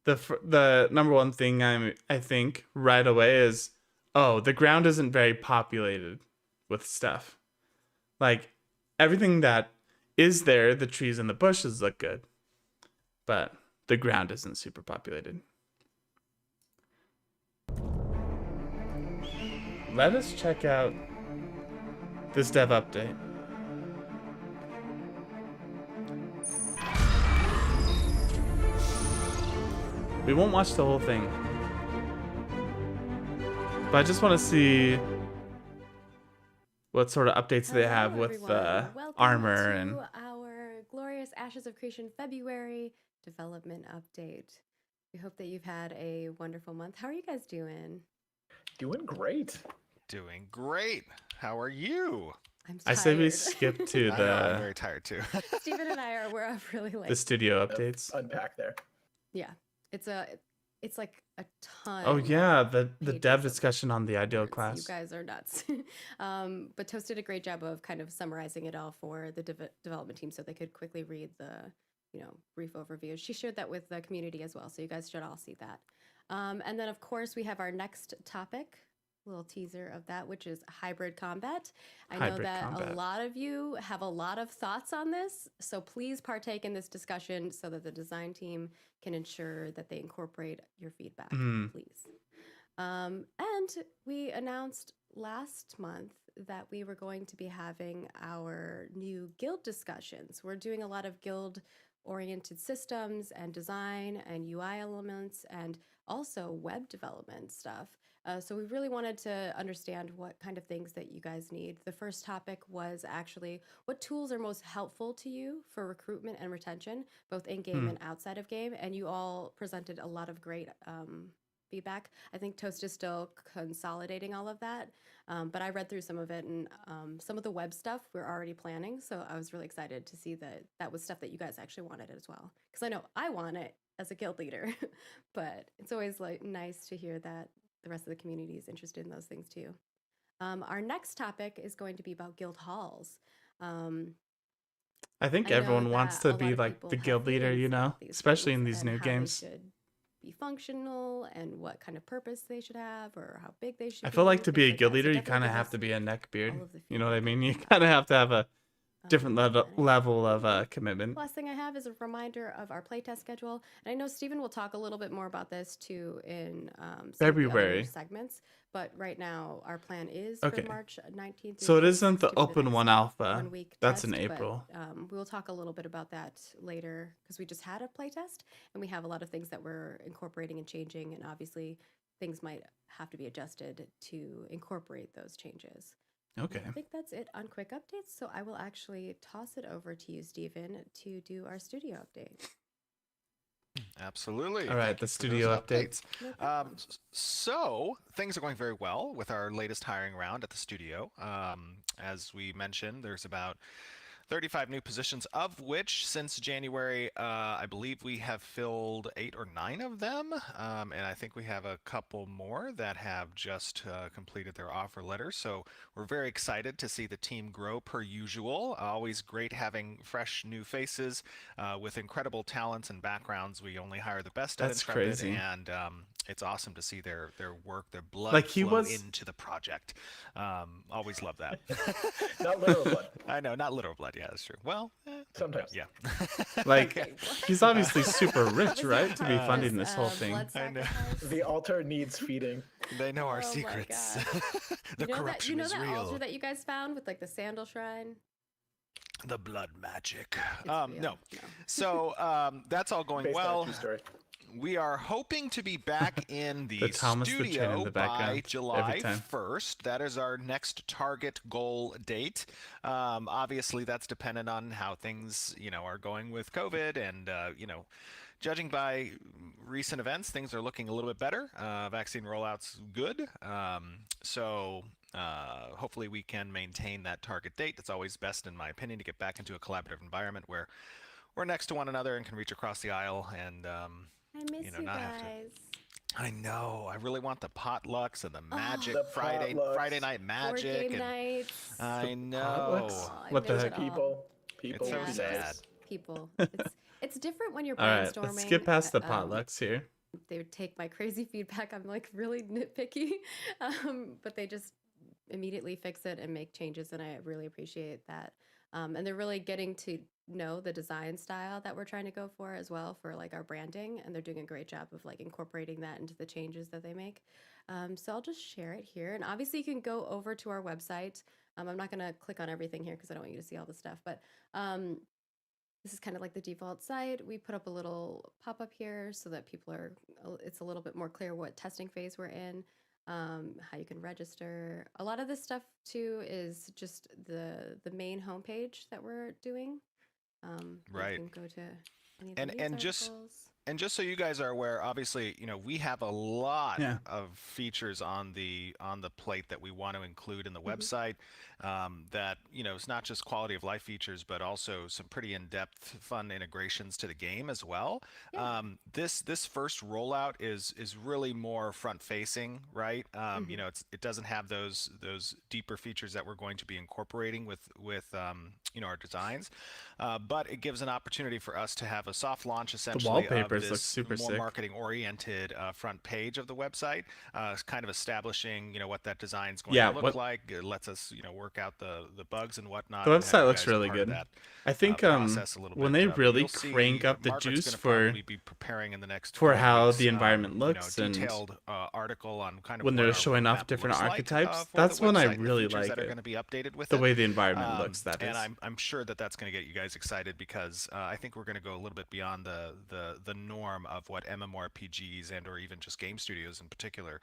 the number one thing I think right away is, oh, the ground isn't very populated with stuff. Like everything that is there, the trees and the bushes look good, but the ground isn't super populated. Let us check out this dev update. We won't watch the whole thing, but I just want to see what sort of updates they have with armor and our glorious Ashes of Creation February development update. We hope that you've had a wonderful month. How are you guys doing? Doing great. Doing great. How are you? I'm tired. I say we skip to I'm the very tired too. Stephen and we're up really late. the studio updates. Unpack there. Yeah, it's like a ton. Oh yeah, the pages dev of discussion on the ideal words. class. You guys are nuts. But Toast did a great job of kind of summarizing it all for the development team so they could quickly read the brief overview. She shared that with the community as well, so you guys should all see that. And then of course we have our next topic, a little teaser of that, which is hybrid combat. I know that a lot of you have a lot of thoughts on this, so please partake in this discussion so that the design team can ensure that they incorporate your feedback, please. And we announced last month that we were going to be having our new guild discussions. We're doing a lot of guild-oriented systems and design and UI elements and also web development stuff. So we really wanted to understand what kind of things that you guys need. The first topic was actually what tools are most helpful to you for recruitment and retention, both in-game and outside of game. And you all presented a lot of great feedback. I think Toast is still consolidating all of that, but I read through some of it, and some of the web stuff we're already planning. So I was really excited to see that that was stuff that you guys actually wanted as well. Because I know I want it as a guild leader, but it's always like nice to hear that the rest of the community is interested in those things too. Our next topic is going to be about guild halls. Um, I think I know everyone wants that to a be lot of like people the have guild leader, feelings you know, about these especially in things these and new how they games. should be functional and what kind of purpose they should have or how big they should I be, feel like to things be a like guild that. So leader, you definitely kind of give have us to be a neckbeard. all of the You know what I feedback mean? on You that. kind of have to have a different And level of commitment. last thing I have is a reminder of our playtest schedule. And I know Stephen will talk a little bit more about this too in some of the other February. segments. But right now, our plan is Okay. for March 19th through So it 26th isn't the to be the open next one alpha. 1 week That's test. in April. But we'll talk a little bit about that later because we just had a playtest and we have a lot of things that we're incorporating and changing. And obviously, things might have to be adjusted to incorporate those changes. Okay. I think that's it on quick updates. So I will actually toss it over to you, Stephen, to do our studio update. Absolutely. All right, Thank the you for studio those update. updates. No problem. So things are going very well with our latest hiring round at the studio. As we mentioned, there's about 35 new positions, of which since January, I believe we have filled 8 or 9 of them. And I think we have a couple more that have just completed their offer letters. So we're very excited to see the team grow per usual. Always great having fresh new faces with incredible talents and backgrounds. We only hire the best at That's Intrepid, crazy. and it's awesome to see their work, their blood Like, he flow was- into the project. Always love that. Not literal blood. I know, not literal blood. Yeah, that's true. Well, Sometimes. yeah. Like, Wait, what? he's obviously super That rich, was your right? To be part, funding was, this whole thing. blood I know. sacrifice? The altar needs feeding. They know our Oh my secrets. God. The you know corruption that is altar real. that you guys found with like the sandal shrine? The blood magic. It's No. real. So that's all going Based on a well. true story. We are hoping to be back in the, The Thomas the Train in studio the by background July every time. 1st. That is our next target goal date. Obviously, that's dependent on how things, are going with COVID, and judging by recent events, things are looking a little bit better. Vaccine rollout's good. So hopefully we can maintain that target date. It's always best, in my opinion, to get back into a collaborative environment where we're next to one another and can reach across the aisle and I miss you not have to. guys. I know. I really want the potlucks and the magic The Friday potlucks. night Board magic. game and nights. I know. Potlucks? I What the miss heck? it all. People. It's so Yeah, sad. just people. It's different when you're All right, brainstorming. let's skip past the um, potlucks here. They would take my crazy feedback. I'm like really nitpicky, but they just immediately fix it and make changes, and I really appreciate that. And they're really getting to know the design style that we're trying to go for as well for like our branding, and they're doing a great job of like incorporating that into the changes that they make. So I'll just share it here, and obviously you can go over to our website. I'm not gonna click on everything here because I don't want you to see all the stuff, but this is kind of like the default site. We put up a little pop-up here so that people are, it's a little bit more clear what testing phase we're in, how you can register. A lot of this stuff too is just the main homepage that we're doing. Right. You can go to any of the And- news and just- articles. And just so you guys are aware, obviously, we have a lot Yeah. of features on the plate that we want to include in the Mhm. website. That it's not just quality of life features, but also some pretty in-depth, fun integrations to the game as well. Yeah. This first rollout is really more front-facing, right? Mhm. It doesn't have those deeper features that we're going to be incorporating with our designs, but it gives an opportunity for us to have a soft launch essentially wallpapers of look this super more sick. marketing-oriented front page of the website, kind of establishing what that design is going Yeah, to look what- like. It lets us work out the bugs and whatnot. The and have website you looks guys a really part of good. that, I think process a little when bit, they but really you'll see crank up the Margaret's juice gonna for probably be preparing in the next for 4 how weeks, the environment looks and detailed article on kind of when what they're our showing off roadmap different looks like, archetypes, for the that's when I website, the really features like that are it. going to be updated with The it. way the environment looks, that and is. I'm sure that's going to get you guys excited because I think we're going to go a little bit beyond the norm of what MMORPGs and or even just game studios in particular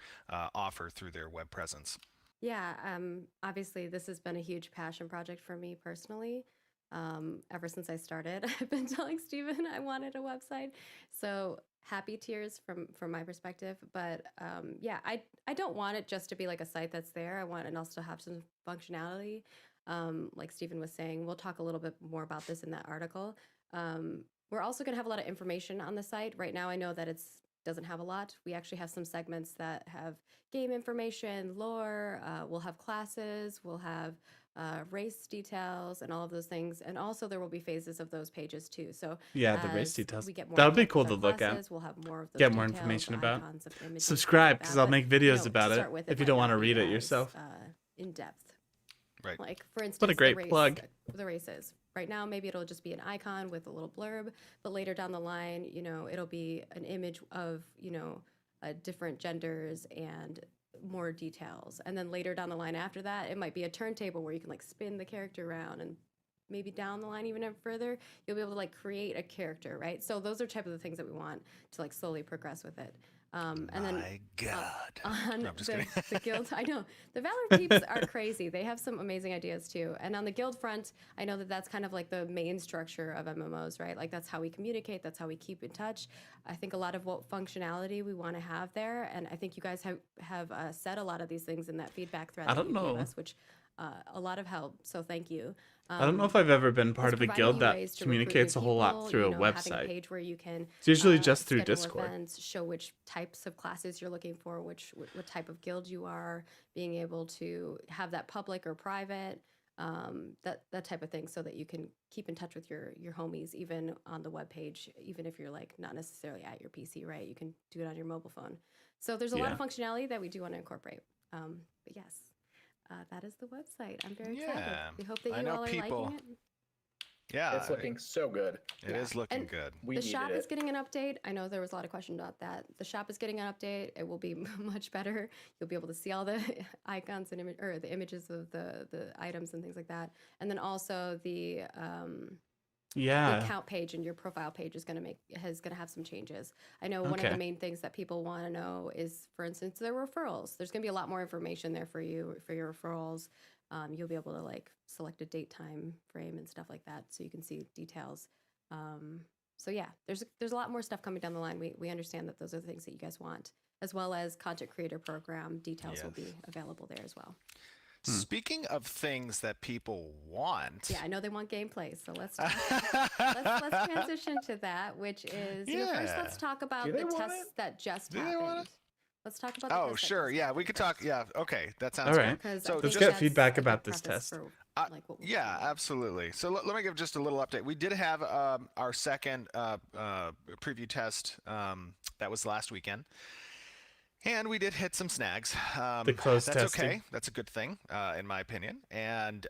offer through their web presence. Yeah, obviously this has been a huge passion project for me personally. Ever since I started, I've been telling Steven I wanted a website. So happy tears from my perspective. But yeah, I don't want it just to be like a site that's there. I want it also to have some functionality. Like Steven was saying, we'll talk a little bit more about this in that article. We're also going to have a lot of information on the site. Right now, I know that it's doesn't have a lot. We actually have some segments that have game information, lore. We'll have classes. We'll have race details and all of those things. And also there will be phases of those pages too. So Yeah, the race as details. we get more That would be in-depth with cool our to look at. classes, we'll have more of those Get more details, information the about. icons of images, Subscribe, stuff because like I'll that. make But, videos to about it start with, if you might don't not want to be read it as, yourself. in depth. Right. Like for instance, What a great the race, plug. The races. Right now, maybe it'll just be an icon with a little blurb, but later down the line, it'll be an image of, different genders and more details. And then later down the line after that, it might be a turntable where you can like spin the character around, and maybe down the line even further, you'll be able to like create a character, right? So those are type of the things that we want to like slowly progress with it. And then My God. on No, I'm just the, kidding. the guild, I know the Valor peeps are crazy. They have some amazing ideas too. And on the guild front, I know that that's kind of like the main structure of MMOs, right? Like that's how we communicate, that's how we keep in touch. I think a lot of what functionality we want to have there, and I think you guys have said a lot of these things in that feedback thread I that don't you gave know. us, which a lot of help. So thank you. I don't know if I've ever been part It's of a providing guild you that ways to recruit new communicates a whole lot people, through a having a website. page where you can It's usually just through schedule Discord. events, show which types of classes you're looking for, what type of guild you are, being able to have that public or private, that type of thing, so that you can keep in touch with your homies even on the web page, even if you're like not necessarily at your PC, right? You can do it on your mobile phone. So there's a lot of functionality that we do want to incorporate. But yes, that is the website. I'm very excited. Yeah, We hope that I you know all are people- liking it. Yeah, It's looking so good. it is looking And good. We the needed shop it. is getting an update. I know there was a lot of question about that. The shop is getting an update. It will be much better. You'll be able to see all the icons and the images of the items and things like that. And then also the account page and your profile page is gonna have some changes. I know one of Okay. the main things that people want to know is, for instance, their referrals. There's gonna be a lot more information there for you for your referrals. You'll be able to like select a date, time frame, and stuff like that, so you can see details. So yeah, there's a lot more stuff coming down the line. We understand that those are the things that you guys want, as well as content creator program details will be available there as well. Speaking of things that people want. Yeah, I know they want gameplay, so let's let's transition to that, which is first let's talk about Do they the want tests that just Do they want happened. Let's talk about. The Oh, tests that sure. just Yeah, we happened could talk. first. Yeah, okay. That sounds All right. good. Because So I Let's think get that's feedback a good about this preface test. for, like, what we're Yeah, talking about. absolutely. So let me give just a little update. We did have our second preview test that was last weekend. And we did hit some snags. The closed that's testing. okay. That's a good thing, in my opinion. And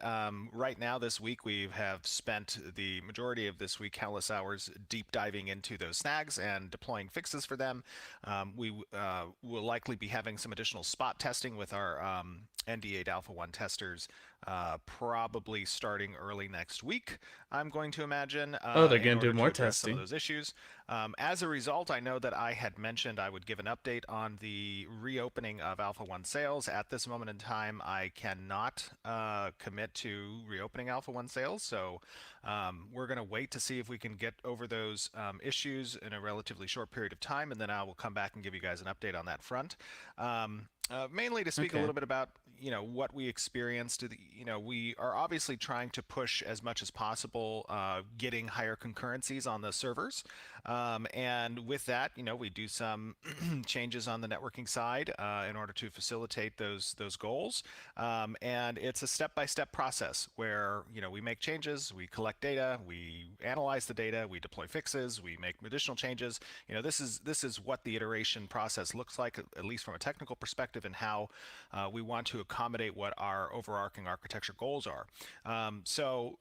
right now, this week, we have spent the majority of this week, countless hours, deep diving into those snags and deploying fixes for them. We will likely be having some additional spot testing with our ND8 Alpha 1 testers, probably starting early next week, I'm going to imagine. Oh, they're in gonna do order more address some of testing. those issues. As a result, I know that I had mentioned I would give an update on the reopening of Alpha 1 sales. At this moment in time, I cannot commit to reopening Alpha 1 sales, so we're going to wait to see if we can get over those issues in a relatively short period of time, and then I will come back and give you guys an update on that front. Mainly to speak a Okay. little bit about what we experienced. We are obviously trying to push as much as possible, getting higher concurrencies on the servers, and with that, we do some changes on the networking side in order to facilitate those goals. And it's a step-by-step process where we make changes, we collect data, we analyze the data, we deploy fixes, we make additional changes. This is what the iteration process looks like, at least from a technical perspective, and how we want to accommodate what our overarching architecture goals are. So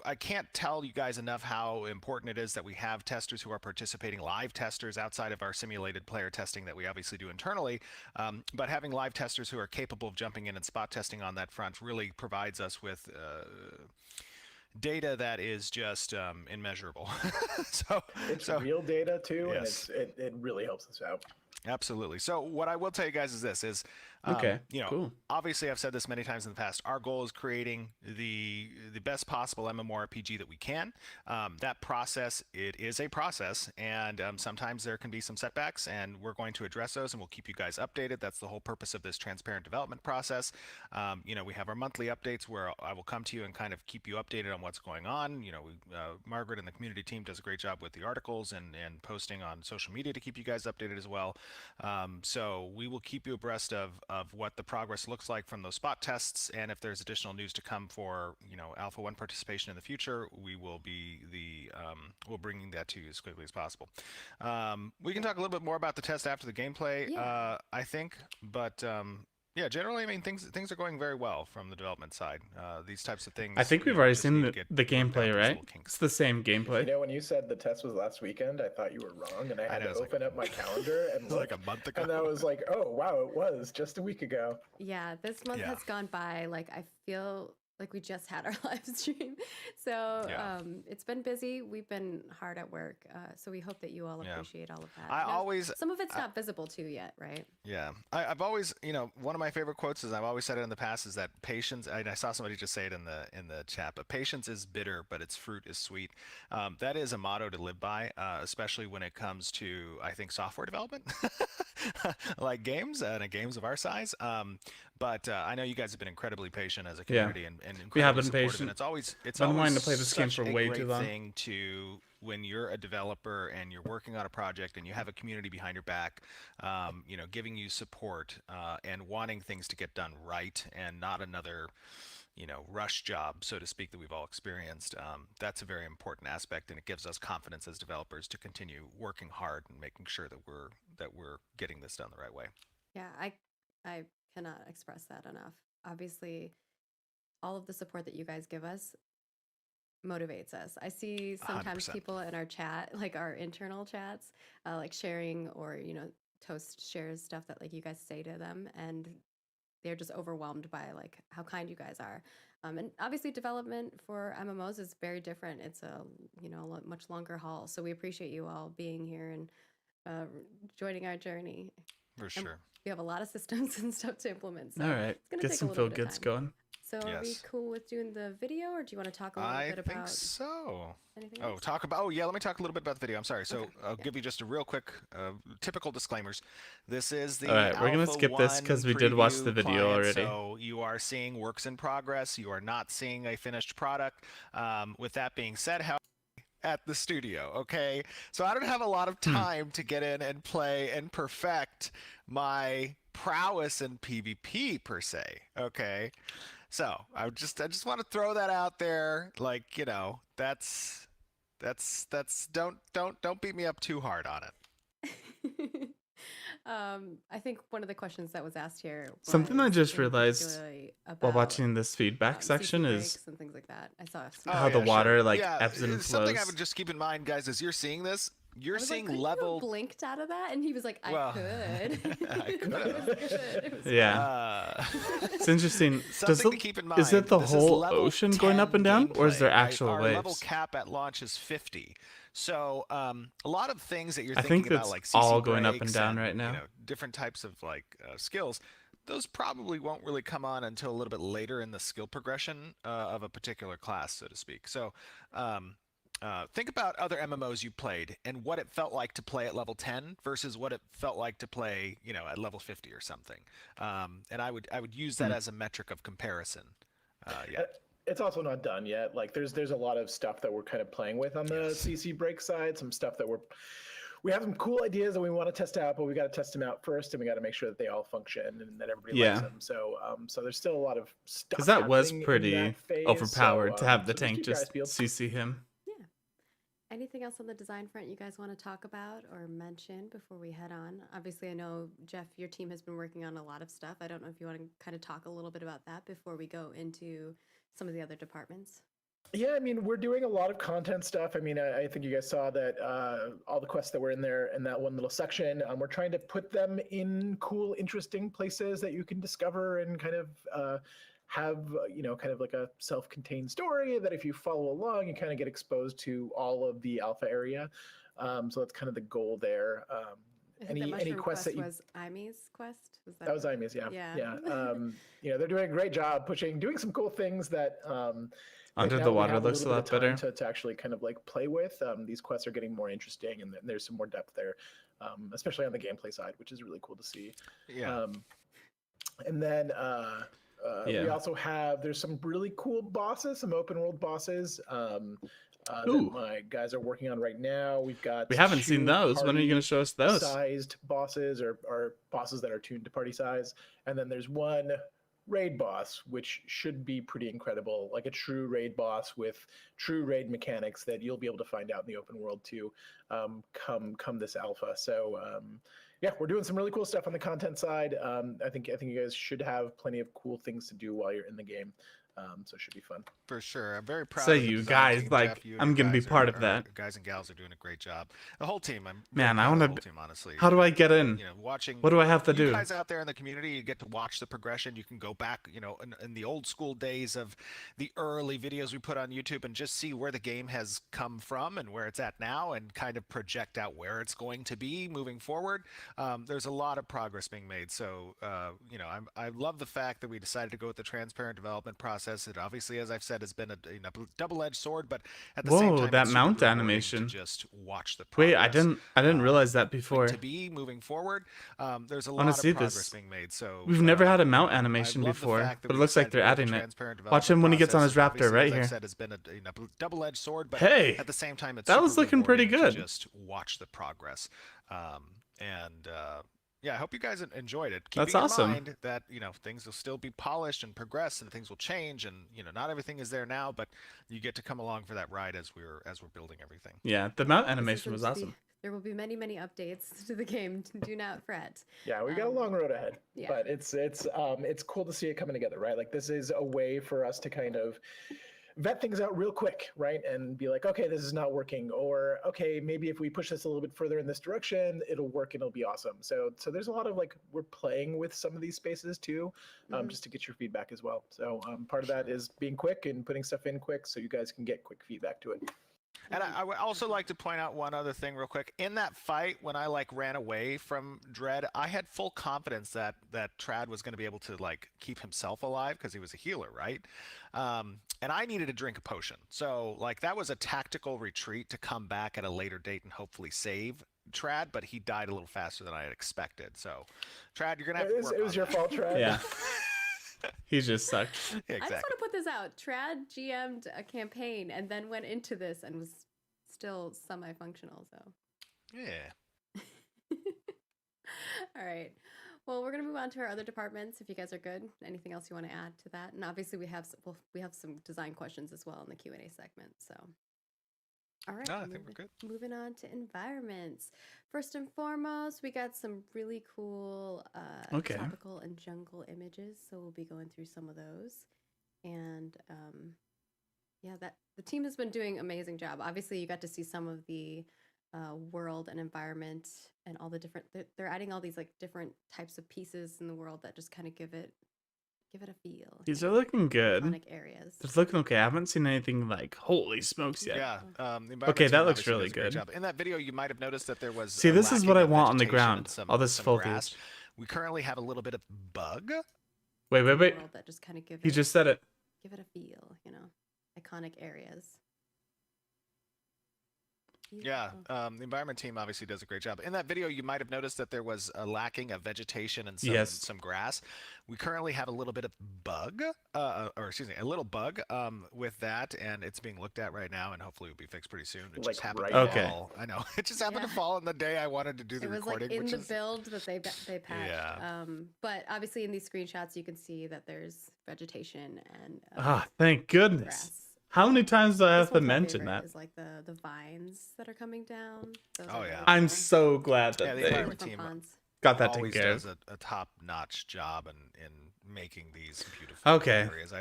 I can't tell you guys enough how important it is that we have testers who are participating, live testers outside of our simulated player testing that we obviously do internally, but having live testers who are capable of jumping in and spot testing on that front really provides us with data that is just immeasurable. It's real data too, Yes. and it really helps us out. Absolutely. So what I will tell you guys is this: is Okay, you know, cool. obviously I've said this many times in the past. Our goal is creating the best possible MMORPG that we can. That process, it is a process, and sometimes there can be some setbacks, and we're going to address those, and we'll keep you guys updated. That's the whole purpose of this transparent development process. You know, we have our monthly updates where I will come to you and kind of keep you updated on what's going on. You know, Margaret and the community team does a great job with the articles and posting on social media to keep you guys updated as well. So we will keep you abreast of what the progress looks like from those spot tests, and if there's additional news to come for, you know, Alpha 1 participation in the future, we will be we'll bringing that to you as quickly as possible. We can talk a little bit more about the test after the gameplay, Yeah. I think, but yeah, generally, I mean, things are going very well from the development side. These types of things, I think you we've know, already just seen need to the, get the worked out gameplay, those right? little kinks. It's the same You gameplay. know, when you said the test was last weekend, I thought you were wrong, and I I had know, to it's like- open up my calendar and It's like look, a month ago. and I was like, oh wow, it was just a week ago. Yeah, this month Yeah. has gone by. Like, I feel like we just had our live stream. So Yeah. it's been busy. We've been hard at work. So we hope that you all Yeah. appreciate all of that. I Now, always some of it's not visible too yet, right? Yeah, I've always, you know, one of my favorite quotes is I've always said it in the past is that patience. I saw somebody just say it in the chat, but patience is bitter, but its fruit is sweet. That is a motto to live by, especially when it comes to, I think, software development, like games and games of our size. But I know you guys have been incredibly patient as a Yeah. community and incredibly We have been supportive, patient. and it's always Been wanting to play this game such for a way great too long. thing to when you're a developer and you're working on a project and you have a community behind your back, you know, giving you support and wanting things to get done right and not another, you know, rush job, so to speak, that we've all experienced. That's a very important aspect, and it gives us confidence as developers to continue working hard and making sure that we're getting this done the right way. Yeah, I cannot express that enough. Obviously, all of the support that you guys give us motivates us. I see sometimes 100%. people in our chat, like our internal chats, like sharing or, you know, Toast shares stuff that like you guys say to them, and they're just overwhelmed by like how kind you guys are. And obviously development for MMOs is very different. It's a, you know, much longer haul. So we appreciate you all being here and joining our journey. For And sure. we have a lot of systems and stuff to implement. So All right, it's gonna get take some a feel little bit of goods time. going. So are we Yes. cool with doing the video, or do you want to talk a little I bit think about so. anything Oh, else? talk about. Oh, yeah. Let me talk a little bit about the video. I'm sorry. So Okay, I'll yeah. give you just a real quick, typical disclaimers. This is the All right, we're gonna Alpha skip this 1 because we did watch the preview video client, already. So you are seeing works in progress. You are not seeing a finished product. With that being said, how at the studio, okay? So I don't have a lot of time to get in and play and perfect my prowess in PvP per se, okay? So I just want to throw that out there, like, you know, that's don't beat me up too hard on it. I think one of the questions that was asked here Something I was just in realized particularly while about, watching this feedback CC section is breaks and things like that. I saw Oh, how the yeah, water sure. like Yeah, ebbs and something I flows. would just keep in mind, guys, is you're seeing this. I You're was seeing like, couldn't you have level. blinked out of that? And he was like, I Well, could. I It could've. was good. It was Yeah. fun. It's interesting. Does Something to it, keep in mind. is it the this whole level ocean going 10 up and down, or is there gameplay, right? actual Our level waves? cap at launch is 50. So a lot of things that you're I thinking think about, it's like CC all going up and breaks down right now. You know, different types of like skills. Those probably won't really come on until a little bit later in the skill progression of a particular class, so to speak. So think about other MMOs you played and what it felt like to play at level 10 versus what it felt like to play, you know, at level 50 or something. And I would use that as a metric of comparison. Yeah. It's also not done yet. Like there's a lot of stuff that we're kind of playing with on the Yes. CC break side. Some stuff that we have some cool ideas that we want to test out, but we got to test them out first, and we got to make sure that they all function and that everybody likes Yeah. them. So so there's still a lot of stuff. Because that was happening in pretty that phase, overpowered to have the so tank keep your eyes just peeled. CC him. Yeah. Anything else on the design front you guys want to talk about or mention before we head on? Obviously, I know, Jeff, your team has been working on a lot of stuff. I don't know if you want to kind of talk a little bit about that before we go into some of the other departments. Yeah, I mean, we're doing a lot of content stuff. I mean, I think you guys saw that all the quests that were in there in that one little section, we're trying to put them in cool, interesting places that you can discover and kind of have, you know, kind of like a self-contained story that if you follow along, you kind of get exposed to all of the alpha area. So that's kind of the goal there. I think any that mushroom quests quest that you was Imy's quest. Was that was right? Imis, yeah. Yeah. You know, they're doing a great job doing some cool things that Under now the that we water have a looks a little lot bit of time better. to actually kind of like play with. These quests are getting more interesting, and there's some more depth there, especially on the gameplay side, which is really cool to see. Yeah. And then we Yeah. also there's some really cool bosses, some open world bosses that Ooh. my guys are working on right now. We've got We haven't seen 2 those. When are you going to show us those? sized bosses or bosses that are tuned to party size. And then there's one raid boss, which should be pretty incredible, like a true raid boss with true raid mechanics that you'll be able to find out in the open world too, come this alpha. So yeah, we're doing some really cool stuff on the content side. I think you guys should have plenty of cool things to do while you're in the game. So it should be fun. For sure. I'm very proud So of the you design guys, team, like, Jeff. You and I'm your gonna be guys part of that. Guys and gals are doing a great job. The whole team. I'm Man, very I proud of wanna the whole b- team, honestly. How do I get in? You know, watching What do I have to you do? guys out there in the community, you get to watch the progression. You can go back, you know, in the old school days of the early videos we put on YouTube and just see where the game has come from and where it's at now and kind of project out where it's going to be moving forward. There's a lot of progress being made. So, you know, I love the fact that we decided to go with the transparent development process. It obviously, as I've said, has been a double-edged sword, but at the same Whoa, time, that it's super mount rewarding animation. to just watch the progress. Wait, I didn't realize that before. To be moving forward. There's a I wanna lot see of progress this. being made. So We've never had a you mount know, animation I love the before, fact that but it we looks like decided they're to go with adding the it. transparent Watch him development when he gets on his process. raptor Obviously, right as I've here. said, has been a double-edged sword, but Hey, at the same time, it's that was super looking pretty rewarding to good. just watch the progress. And yeah, I hope you guys enjoyed it. That's Keeping awesome. in mind that, you know, things will still be polished and progress and things will change and, you know, not everything is there now, but you get to come along for that ride as we're building everything. Yeah, the mount This is animation was going to awesome. There will be many, many updates to the game. Do not fret. Yeah, we got a long road ahead, yeah. but it's cool to see it coming together, right? Like this is a way for us to kind of vet things out real quick, right? And be like, okay, this is not working, or okay, maybe if we push this a little bit further in this direction, it'll work and it'll be awesome. So there's a lot of like we're playing with some of these spaces too, just to get your feedback as well. So part of that is being quick and putting stuff in quick, so you guys can get quick feedback to it. And I would also like to point out one other thing real quick. In that fight, when I like ran away from Dread, I had full confidence that Trad was going to be able to like keep himself alive because he was a healer, right? And I needed to drink a potion. So like that was a tactical retreat to come back at a later date and hopefully save Trad, but he died a little faster than I had expected. So Trad, you're going to have to work It was on your that. fault, Trad. Yeah. He just sucked. Yeah, I just exactly. want to put this out. Trad GM'd a campaign and then went into this and was still semi-functional. So. Yeah. All right. Well, we're gonna move on to our other departments. If you guys are good, anything else you want to add to that? And obviously, we have some design questions as well in the Q&A segment. So. All right. No, I think we're good. Moving on to environments. First and foremost, we got some really cool Okay. tropical and jungle images. So we'll be going through some of those. And yeah, that the team has been doing an amazing job. Obviously, you got to see some of the world and environment and all the different. They're adding all these like different types of pieces in the world that just kind of give it a feel. These are looking good. Iconic areas. It's looking okay. I haven't seen anything like holy smokes yet. Yeah. The environment Okay, that team looks obviously really does a great good. job. In that video, you might have noticed that there was See, a this is what lacking I of want on the vegetation and ground. some- All this some foliage. grass. We currently have a little bit of bug. Wait. World that just kind of He just said it. give it a feel. Iconic areas. Yeah, the environment team obviously does a great job. In that video, you might have noticed that there was a lacking of vegetation and some grass. We currently have a little bit of bug, a little bug with that, and it's being looked at right now, and hopefully it'll be fixed pretty soon. It Like just happened right to now? fall. I know. It just happened to fall on the day I wanted to do the It was recording. like in which the is, build that they patched. Yeah. But obviously in these screenshots you can see that there's vegetation and Ah, thank goodness. grass. How many times do I have This to one's my mention favorite, that? is like the vines that are coming down. Those Oh, are yeah. really I'm cool. so glad Yeah, that the they environment Different team ponds. got that taken always care does of. a top-notch job in making these beautiful Okay. areas.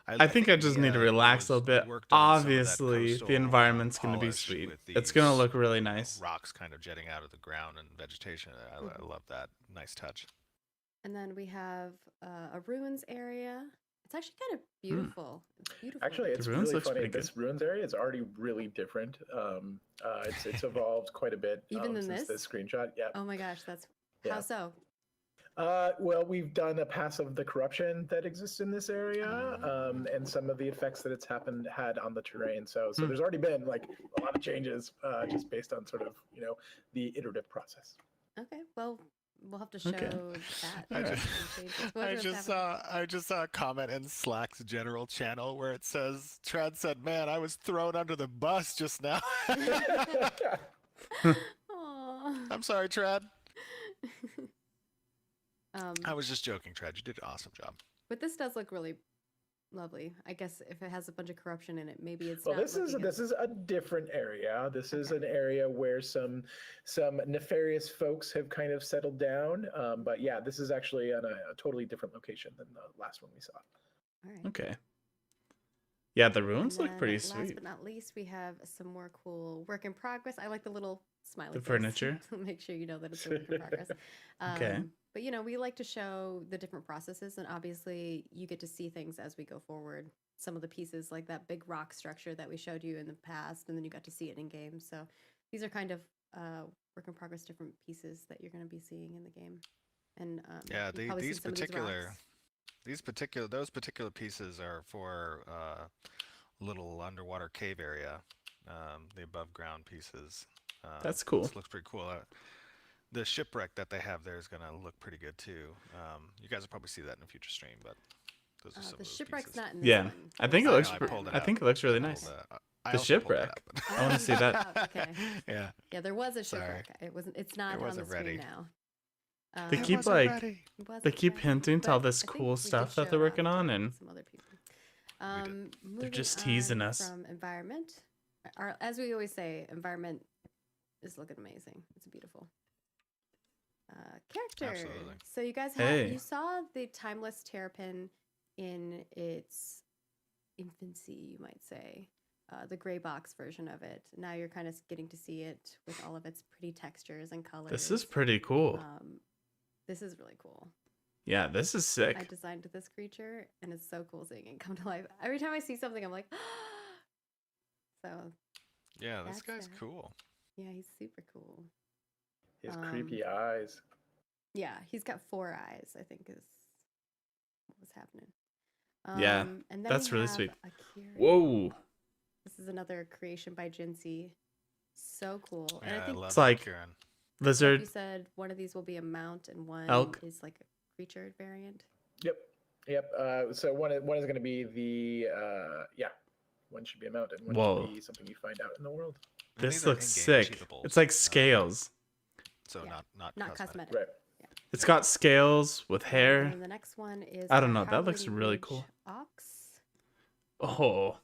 I think I just need to relax a little bit. worked on some of that Obviously, coastal, the environment's going to be polish sweet. with It's going to these look really nice. Rocks kind of jetting out of the ground and vegetation. I love that. Nice touch. And then we have a ruins area. It's actually kind of beautiful. It's beautiful. Actually, it's ruins really looks funny. pretty good. This ruins area is already really different. It's evolved quite a bit Even than since this? screenshot. Yeah. Oh my gosh, that's Yeah. how so? Well, we've done a pass of the corruption that exists in this area, and some of the effects that it's had on the terrain. So there's already been like a lot of changes, just based on sort of the iterative process. Okay, well, we'll have to show Okay. that. I some just- changes. What was happening? I just saw a comment in Slack's general channel where it says Trad said, "Man, I was thrown under the bus just now." Aw. I'm sorry, Trad. Um, I was just joking, Trad. You did an awesome job. but this does look really lovely. I guess if it has a bunch of corruption in it, maybe it's Well, not this is looking as- a different area. This is Okay. an area where some nefarious folks have kind of settled down. But yeah, this is actually on a totally different location than the last one we saw. All right. Okay. Yeah, the And ruins look then pretty last sweet. but not least, we have some more cool work in progress. I like the little smiley The face furniture? to make sure you know that it's a work in progress. Okay. But we like to show the different processes, and obviously you get to see things as we go forward. Some of the pieces, like that big rock structure that we showed you in the past, and then you got to see it in game. So these are kind of work in progress, different pieces that you're going to be seeing in the game. And Yeah, you've probably seen these some of these rocks. those particular pieces are for little underwater cave area. The above ground pieces. That's cool. This looks pretty cool. The shipwreck that they have there is gonna look pretty good too. You guys will probably see that in a future stream, but those are some The of those shipwreck's pieces. not in this Yeah, one. I think it I looks. know, I pre- pulled it I out. think it looks really I nice. pulled that- I The also pulled shipwreck. that up. I wanna see that. Okay. Yeah. Yeah, there was a Sorry. shipwreck. It wasn't. It's not It on the wasn't screen ready. now. They It keep wasn't like ready. It wasn't they keep ready, hinting to all but this I think cool we did stuff that show they're working off on, to and some other people. did. Moving just teasing on us. from environment. As we always say, environment is looking amazing. It's beautiful. Character. Absolutely. So you guys Hey. you saw the timeless terrapin in its infancy, you might say. The gray box version of it. Now you're kind of getting to see it with all of its pretty textures and colors. this is pretty cool. This is really cool. Yeah, this is sick. I designed this creature, and it's so cool seeing it come to life. Every time I see something, I'm like, so Yeah, this That's guy's it. cool. yeah, he's super cool. His Um, creepy eyes. Yeah, he's got 4 eyes, I think is what was happening. Yeah, and then that's we really have sweet. Akira. Whoa, This is another creation by Jinsey. So cool. And Yeah, I I think love It's like- Kieran. you lizard. said one of these will be a mount and one Elk. is like a creature variant. Yep. So one is going to be the one should be a mountain. One Whoa. should be something you find out in the world. And This these are looks in-game sick. achievables, It's like scales. So Yeah. not Not cosmetic. cosmetic. Right. It's got scales with And hair. then the next one is I don't a know, that looks Howling really Ridge cool. Ox. Oh,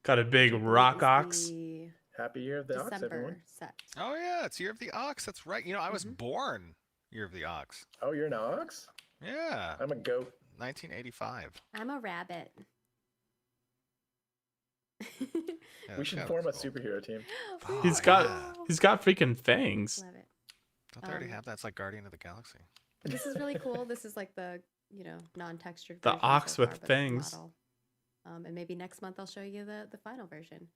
got a big which I believe rock is ox. the Happy Year of the Ox, everyone. December set. Oh yeah, it's Year of the Ox. That's right. You know, I was Mhm. born Year of the Ox. Oh, you're an ox? Yeah, I'm a goat. 1985. I'm a rabbit. Yeah, We that should guy form a looks cool. superhero team. Oh, He's got yeah. he's got freaking fangs. Love it. Don't they already um, have that? It's like Guardian of the Galaxy. But this is really cool. This is like the, non-textured The version ox so with far, but it's a fangs. model. And maybe next month I'll show you the final version.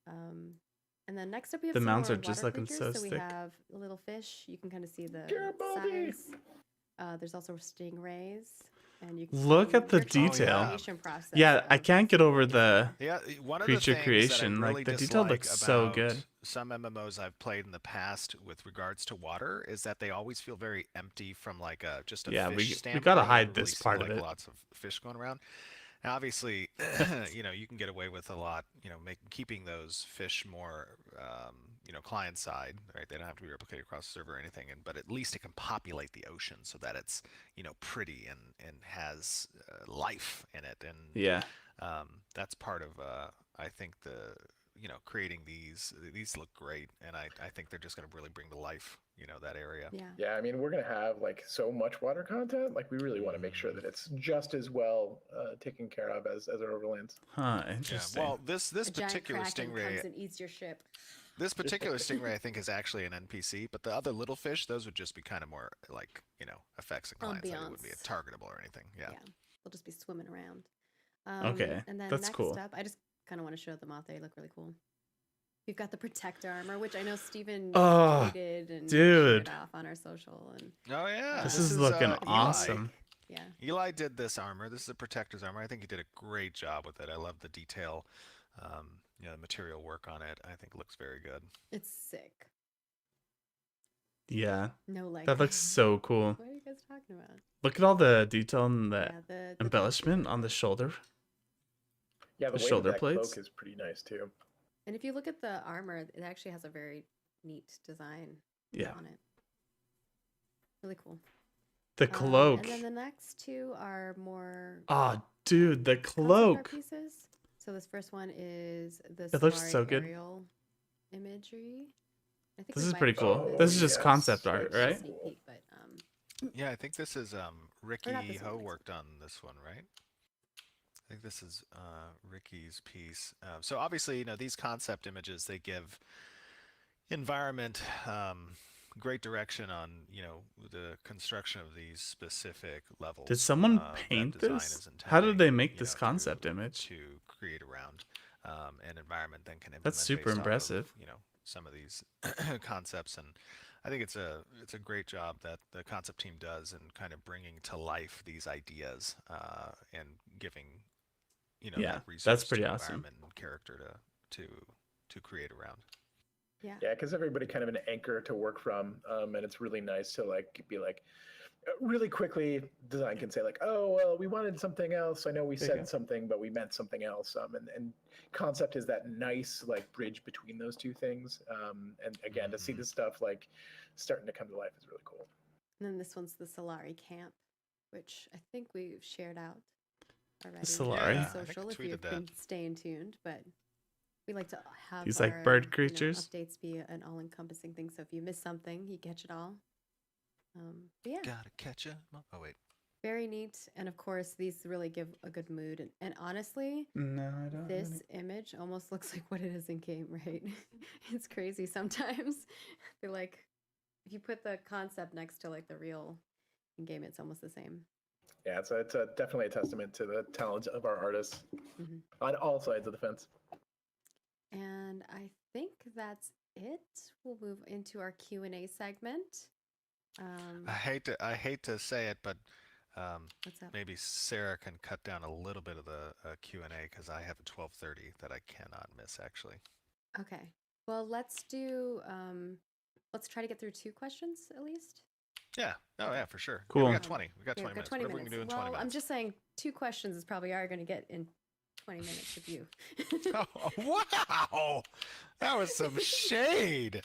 And then next up we have The some mounts more are just water looking creatures. so we thick. have a little fish. You can kind of see the Garibaldi! size. There's also stingrays. And you can Look see at the their total detail. creation process Yeah, I of- can't get over the Yeah, one of creature the things creation, that I like, really the detail dislike looks so about good. Some MMOs I've played in the past with regards to water is that they always feel very empty from like just a Yeah, fish we standpoint. gotta You hide never really this see, part of like, it. Lots of fish going around. Now, obviously, you can get away with a lot. Keeping those fish more, client side, right? They don't have to be replicated across the server or anything, but at least it can populate the ocean so that it's pretty and has life in it. And yeah. that's part of I think creating these look great, and I think they're just going to really bring to life that area. Yeah. Yeah, I mean, we're going to have like so much water content. Like, we really want to make sure that it's just as well taken care of as our overlands. Huh, Yeah, interesting. well, this A giant particular kraken stingray, comes and eats your ship. this particular stingray, I think is actually an NPC, but the other little fish, those would just be kind of more like effects and clients. Like, it wouldn't be Ambiance. targetable or anything. Yeah. They'll just be swimming around. Okay, And then that's next cool. up, I just kind of want to show them off. They look really cool. We've got the protector armor, which I know Steven Oh, tweeted and dude. shared off on our social. And Oh yeah, This is looking Eli. awesome. yeah, Eli did this armor. This is a protector's armor. I think he did a great job with it. I love the detail, the material work on it. I think it looks very good. it's sick. Yeah, No leg. that looks so cool. What are you guys talking about? Look at all the detail and the Yeah, the embellishment on the shoulder. Yeah, the The weight shoulder of that plates? cloak is pretty nice too. And if you look at the armor, it actually has a very neat design Yeah. on it. Really cool. The cloak. And then the next two are more Oh, dude, the concept art cloak. pieces. So this first one is the It looks Solari so good. aerial imagery. I think This we is might pretty have cool. shown This is Oh, just yes, concept art, that's right? sneak cool. peek, but Yeah, I think this is Ricky this one, Ho next worked on this one, right? I think this is Ricky's piece. So obviously, these concept images, they give environment great direction on, the construction of these specific levels. Did someone that paint design this? is How did they intending, make this concept to, image? to create around an environment then can implement That's super based off of, impressive. some of these concepts. And I think it's a great job that the concept team does in kind of bringing to life these ideas and giving Yeah, that resource that's pretty to awesome. environment and character to create around. yeah. Yeah, because everybody kind of an anchor to work from, and it's really nice to be like, really quickly. Design can say like, oh well, we wanted something else. I know we There you go. said something, but we meant something else. And concept is that nice like bridge between those two things. And again, to see Mhm. this stuff like starting to come to life is really cool. And then this one's the Solari camp, which I think we've shared out already Solari? on Yeah, I think I social if tweeted you've that. been staying tuned. But we like to have These, like, our, bird creatures? updates be an all-encompassing thing. So if you miss something, you catch it all. But yeah, Gotta catch 'em. Oh wait. very neat. And of course, these really give a good mood. And honestly, No, I don't. this image almost looks like what it is in game, right? It's crazy sometimes. They're like, if you put the concept next to like the real in game, it's almost the same. Yeah, it's definitely a testament to the talent of our artists Mhm. on all sides of the fence. And I think that's it. We'll move into our Q&A segment. I hate to say it, but What's up? maybe Sarah can cut down a little bit of the Q&A because I have a 12:30 that I cannot miss actually. Okay. Well, let's do. Let's try to get through 2 questions at least. Yeah. Oh yeah, for sure. Yeah, Cool. we got 20. We got Yeah, 20 we've minutes. got 20 Whatever we minutes. can do in Well, 20 minutes. I'm just saying 2 questions is probably are going to get in 20 minutes of you. Oh, wow! That was some shade.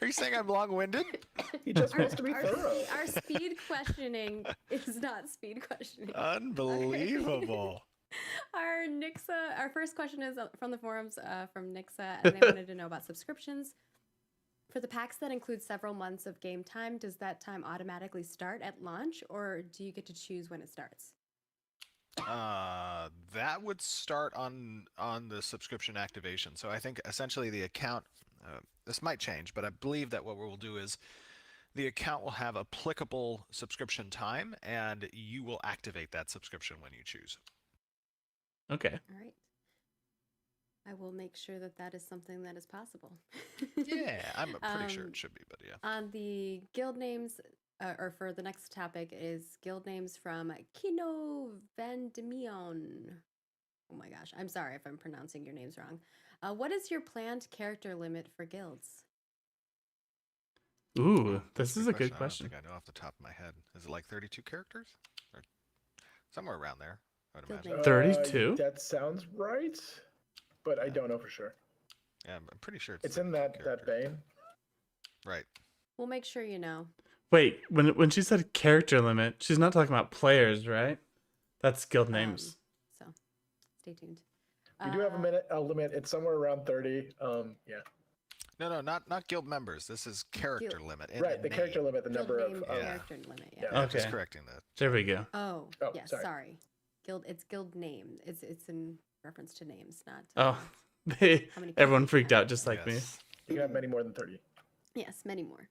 Are you saying I'm long-winded? He just wants to be our, thorough. our speed questioning is not speed questioning. Unbelievable. Our first question is from the forums from Nixa, and they wanted to know about subscriptions. For the packs that include several months of game time, does that time automatically start at launch, or do you get to choose when it starts? That would start on the subscription activation. So I think essentially the account, this might change, but I believe that what we'll do is the account will have applicable subscription time, and you will activate that subscription when you choose. Okay. All right. I will make sure that that is something that is possible. Yeah, I'm pretty sure Um, it should be, but yeah. On the guild names, or for the next topic is guild names from Kino Vandemion. Oh my gosh, I'm sorry if I'm pronouncing your names wrong. What is your planned character limit for guilds? Ooh, this is a good I question. don't think I know off the top of my head. Is it like 32 characters? Or somewhere around there, I would Guild imagine. name. 32? That sounds right, but I don't know for sure. Yeah, I'm pretty sure It's in 32 that characters. vein. Right. We'll make sure you know. Wait, when she said character limit, she's not talking about players, right? That's guild names. So stay tuned. We do have a limit. It's somewhere around 30. Yeah. No, not guild members. This is character limit. in Right, the name. character limit, the Guild number name of Yeah. character limit. Yeah. Yeah. Yeah, just Okay. correcting that. There we go. Oh, Oh, yes. sorry. Sorry. Guild. It's guild name. It's in reference to names, not. Oh, they, How many everyone people freaked you out have. just like me. Yes. You can have many more than 30. Yes, many more.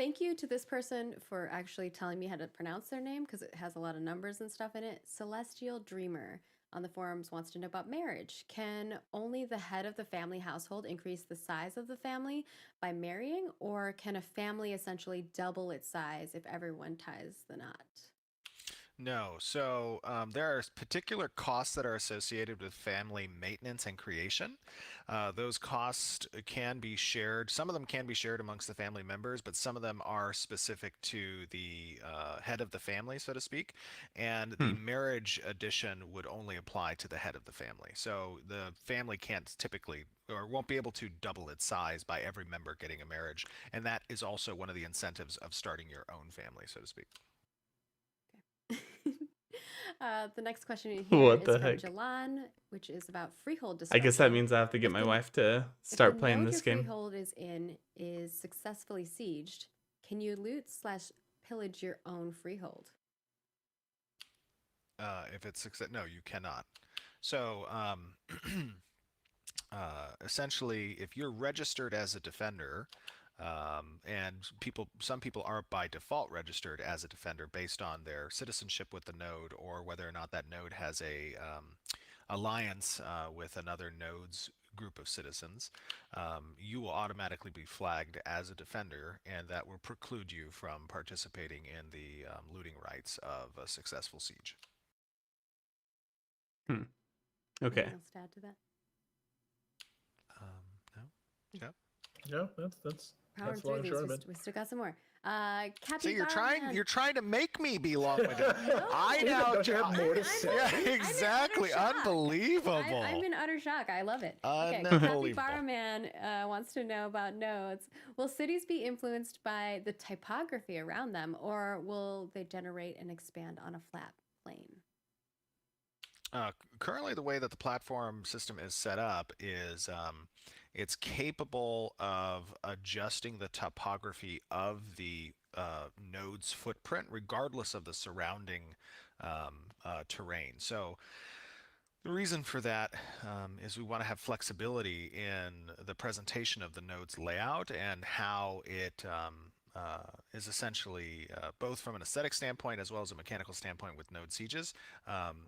thank you to this person for actually telling me how to pronounce their name because it has a lot of numbers and stuff in it. Celestial Dreamer on the forums wants to know about marriage. Can only the head of the family household increase the size of the family by marrying, or can a family essentially double its size if everyone ties the knot? No. So there are particular costs that are associated with family maintenance and creation. Those costs can be shared. Some of them can be shared amongst the family members, but some of them are specific to the head of the family, so to speak. And the marriage addition would only apply to the head of the family. So the family can't typically or won't be able to double its size by every member getting a marriage. And that is also one of the incentives of starting your own family, so to speak. The next question here What is the from heck? Jalan, which is about freehold I destruction. guess that means I have to get If my the- wife to If start the playing node this your game. freehold is in is successfully sieged, can you loot/pillage your own freehold? If it's success, no, you cannot. So essentially, if you're registered as a defender, and some people are by default registered as a defender based on their citizenship with the node or whether or not that node has a alliance with another node's group of citizens, you will automatically be flagged as a defender, and that will preclude you from participating in the looting rights of a successful siege. Okay. Anything else to add to that? No? Jeff? No, that's Powering long through and these, short of we, it. we still got some more. See, you're Capybara trying to make me be long-winded. I David, now don't you have more to I'm say? Yeah, I'm in utter exactly. shock. Unbelievable. I'm in utter shock. I love it. Okay, Unbelievable. Capybara Man wants to know about nodes. Will cities be influenced by the typography around them, or will they generate and expand on a flat plane? Currently, the way that the platform system is set up is it's capable of adjusting the topography of the node's footprint regardless of the surrounding terrain. So the reason for that is we want to have flexibility in the presentation of the node's layout and how it is essentially, both from an aesthetic standpoint as well as a mechanical standpoint with node sieges,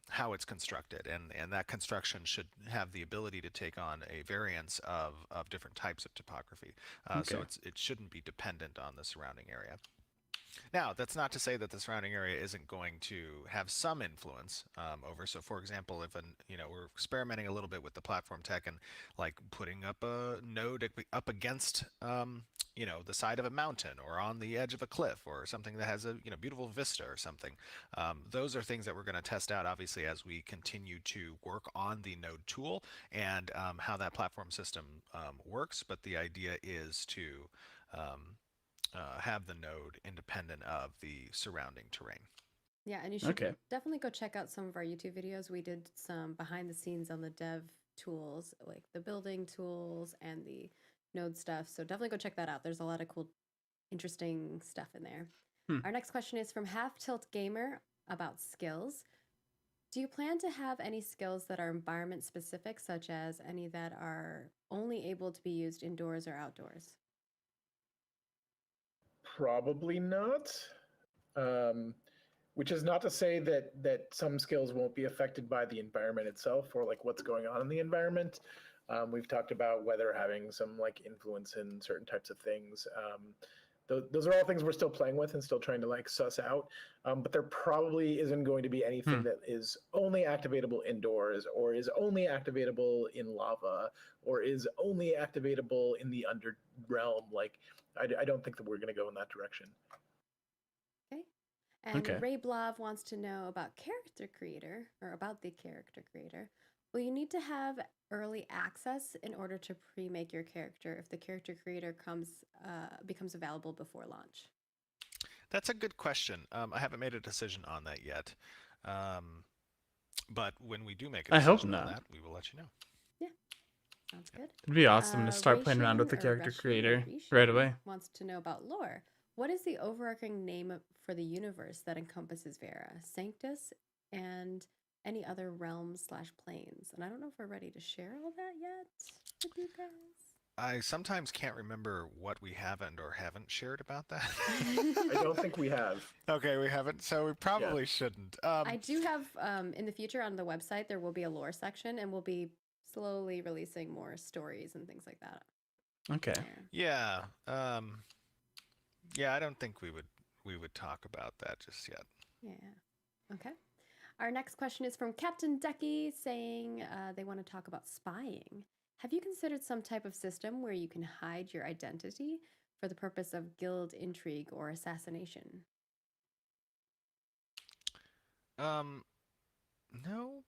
how it's constructed. And that construction should have the ability to take on a variance of different types of topography. So Okay. it shouldn't be dependent on the surrounding area. Now, that's not to say that the surrounding area isn't going to have some influence over. So, for example, if we're experimenting a little bit with the platform tech and like putting up a node up against the side of a mountain or on the edge of a cliff or something that has a beautiful vista or something. Those are things that we're going to test out, obviously, as we continue to work on the node tool and how that platform system works. But the idea is to have the node independent of the surrounding terrain. Yeah, and you should Okay. definitely go check out some of our YouTube videos. We did some behind the scenes on the dev tools, like the building tools and the node stuff. So definitely go check that out. There's a lot of cool, interesting stuff in there. Our next question is from Half Tilt Gamer about skills. Do you plan to have any skills that are environment specific, such as any that are only able to be used indoors or outdoors? Probably not. Which is not to say that some skills won't be affected by the environment itself or like what's going on in the environment. We've talked about weather having some like influence in certain types of things. Those are all things we're still playing with and still trying to like suss out. But there probably isn't going to be anything that is only activatable indoors or is only activatable in lava or is only activatable in the under realm. Like, I don't think that we're going to go in that direction. Okay. And Okay. Ray Blav wants to know about character creator or about the character creator. Will you need to have early access in order to pre-make your character if the character creator becomes available before launch? That's a good question. I haven't made a decision on that yet. But when we do make a I hope decision on not. that, we will let you know. Yeah, sounds good. It'd be awesome to start playing around with the Reishin, or character Reishin, or creator Reishin right away. wants to know about lore. What is the overarching name for the universe that encompasses Vera, Sanctus, and any other realms/planes? And I don't know if we're ready to share all that yet with you guys. I sometimes can't remember what we haven't or haven't shared about that. I don't think we have. Okay, we haven't, so we probably shouldn't. I do have in the future on the website there will be a lore section, and we'll be slowly releasing more stories and things like that. Okay. there. Yeah. Yeah, I don't think we would talk about that just yet. Yeah. Okay. Our next question is from Captain Decky saying they want to talk about spying. Have you considered some type of system where you can hide your identity for the purpose of guild intrigue or assassination? No,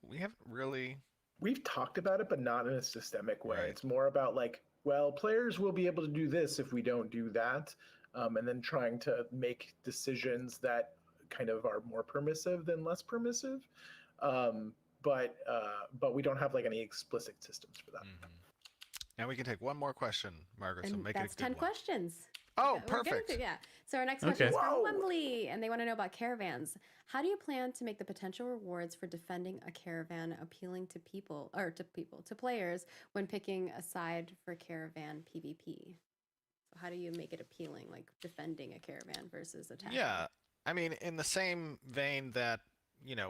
we haven't really. We've talked about it, but not in a systemic way. Right. It's more about like, well, players will be able to do this if we don't do that, and then trying to make decisions that kind of are more permissive than less permissive. But we don't have like any explicit systems for that. Mhm. Now we can take one more question, Margaret. So And make that's it a 10 good one. questions. Oh, We're getting perfect. to- yeah. So our next question Okay. is from Whoa. Wembley, and they want to know about caravans. How do you plan to make the potential rewards for defending a caravan appealing to to players when picking a side for caravan PvP? So how do you make it appealing, like defending a caravan versus attacking? Yeah, I mean, in the same vein that,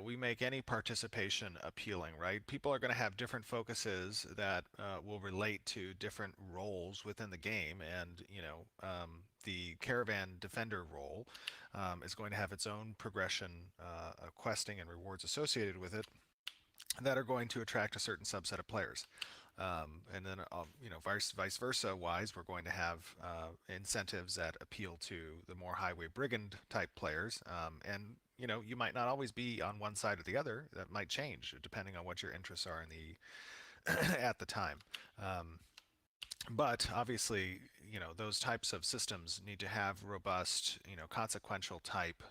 we make any participation appealing, right? People are going to have different focuses that will relate to different roles within the game, and the caravan defender role is going to have its own progression, questing, and rewards associated with it that are going to attract a certain subset of players. And then, vice versa wise, we're going to have incentives that appeal to the more highway brigand type players. And you might not always be on one side or the other. That might change depending on what your interests are in the at the time. But obviously, those types of systems need to have robust, consequential type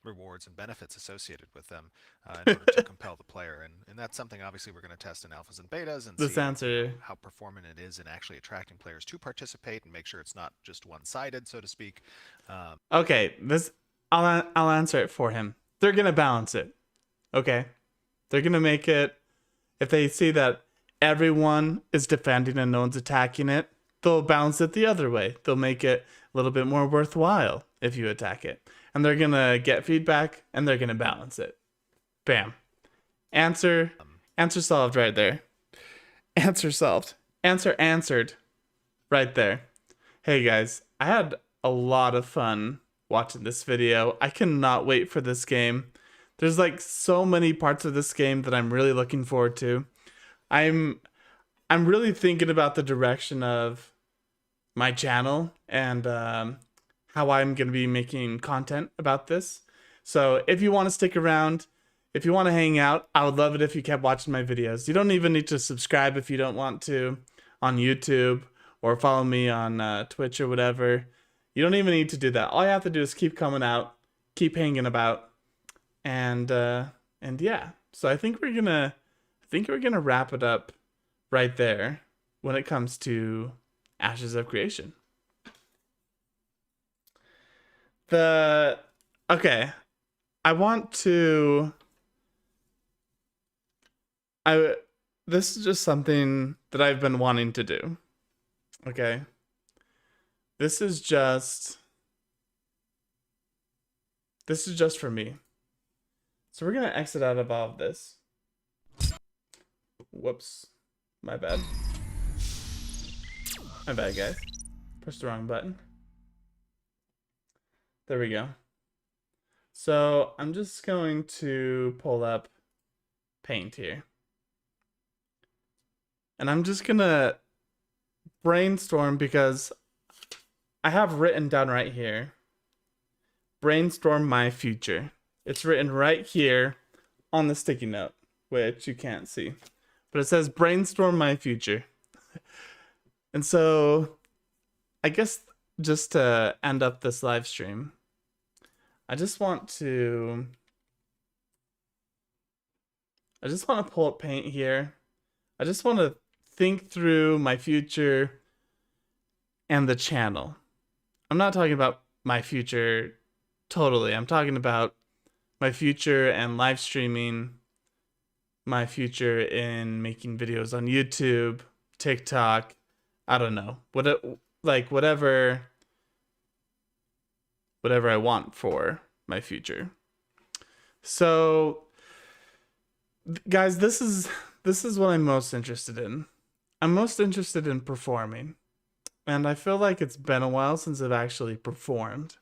rewards and benefits associated with them in order to compel the player. And that's something obviously we're going to test in alphas and betas and This see answer. how performant it is in actually attracting players to participate and make sure it's not just one-sided, so to speak. Okay, I'll answer it for him. They're gonna balance it. Okay, they're gonna make it. If they see that everyone is defending and no one's attacking it, they'll balance it the other way. They'll make it a little bit more worthwhile if you attack it, and they're gonna get feedback and they're gonna balance it. Bam. Answer solved right there. Answer solved. Answer answered right there. Hey guys, I had a lot of fun watching this video. I cannot wait for this game. There's like so many parts of this game that I'm really looking forward to. I'm really thinking about the direction of my channel and how I'm going to be making content about this. So if you want to stick around, if you want to hang out, I would love it if you kept watching my videos. You don't even need to subscribe if you don't want to on YouTube or follow me on Twitch or whatever. You don't even need to do that. All you have to do is keep coming out, keep hanging about, and yeah. So I think we're gonna wrap it up right there when it comes to Ashes of Creation. Okay, this is just something that I've been wanting to do. Okay. This is just for me. So we're going to exit out of all of this. Whoops. My bad. My bad, guys. Pushed the wrong button. There we go. So I'm just going to pull up Paint here. And I'm just going to brainstorm because I have written down right here, brainstorm my future. It's written right here on the sticky note, which you can't see. But it says brainstorm my future. And so I guess just to end up this live stream, I just want to pull up Paint here. I just want to think through my future and the channel. I'm not talking about my future totally. I'm talking about my future and live streaming, my future in making videos on YouTube, TikTok, I don't know, whatever I want for my future. So guys, this is what I'm most interested in. I'm most interested in performing. And I feel like it's been a while since I've actually performed.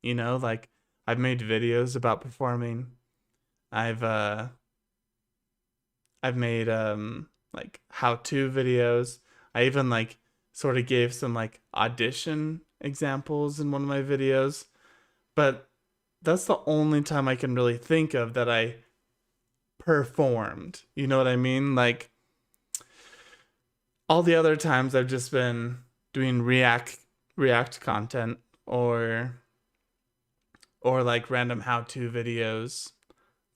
You know, like I've made videos about performing. I've made like how-to videos. I even like sort of gave some like audition examples in one of my videos. But that's the only time I can really think of that I performed. You know what I mean? Like all the other times I've just been doing react content or like random how-to videos